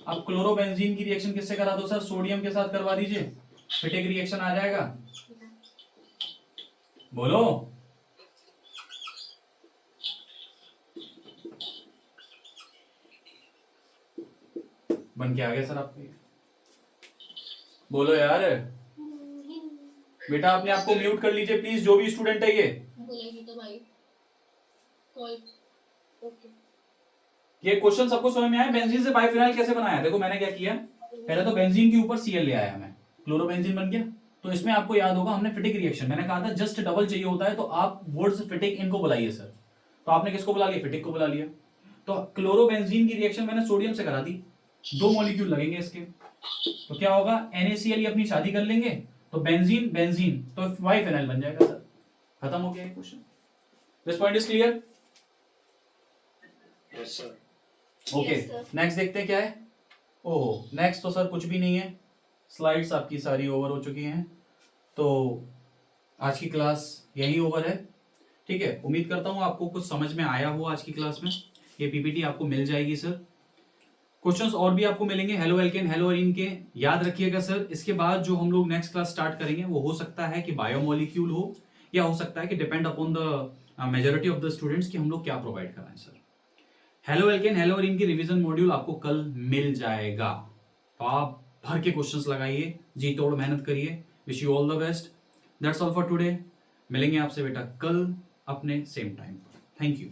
अब क्लोरोबेंजीन की रिएक्शन किससे करा दो सर, सोडियम के साथ करवा दीजिए, फिटिक रिएक्शन आ जाएगा, बोलो। बन के आ गया सर आपको, बोलो यार। बेटा अपने आप को म्यूट कर लीजिए प्लीज, जो भी स्टूडेंट है ये बोलेगी तो भाई कॉल। ओके, ये क्वेश्चन सबको समझ में आया, बेंजीन से बाइफिनाइल कैसे बनाया। देखो मैंने क्या किया, पहले तो बेंजीन के ऊपर Cl ले आया मैं, क्लोरोबेंजीन बन गया। तो इसमें आपको याद होगा हमने फिटिक रिएक्शन, मैंने कहा था जस्ट डबल चाहिए होता है, तो आप वुड्स फिटिक इनको बुलाइए सर। तो आपने किसको बुला लिया, फिटिक को बुला लिया। तो क्लोरोबेंजीन की रिएक्शन मैंने सोडियम से करा दी, 2 मॉलिक्यूल लगेंगे इसके, तो क्या होगा, NaCl ये अपनी शादी कर लेंगे, तो बेंजीन बेंजीन, तो बाइफिनाइल बन जाएगा सर, खत्म हो गया question. This point is clear. Yes sir. Okay, Yes, sir. Next देखते हैं क्या है। ओह नेक्स्ट तो सर कुछ भी नहीं है, स्लाइड्स आपकी सारी ओवर हो चुकी हैं, तो आज की क्लास यही ओवर है, ठीक है। उम्मीद करता हूँ आपको कुछ समझ में आया हो आज की क्लास में। ये PPT आपको मिल जाएगी सर, क्वेश्चंस और भी आपको मिलेंगे हेलो एल्केन हेलो एरीन के, याद रखिएगा सर। इसके बाद जो हम लोग नेक्स्ट क्लास स्टार्ट करेंगे वो हो सकता है कि बायोमोलिक्यूल हो, या हो सकता है कि depend upon the majority of the students कि हम लोग क्या प्रोवाइड कराएं sir. Halo alkane hello arene की रिवीजन मॉड्यूल आपको कल मिल जाएगा, तो आप भर के क्वेश्चंस लगाइए, जी तोड़ मेहनत करिए। Wish you all the best, that's all for today. मिलेंगे आपसे बेटा कल अपने सेम टाइम पर। Thank you.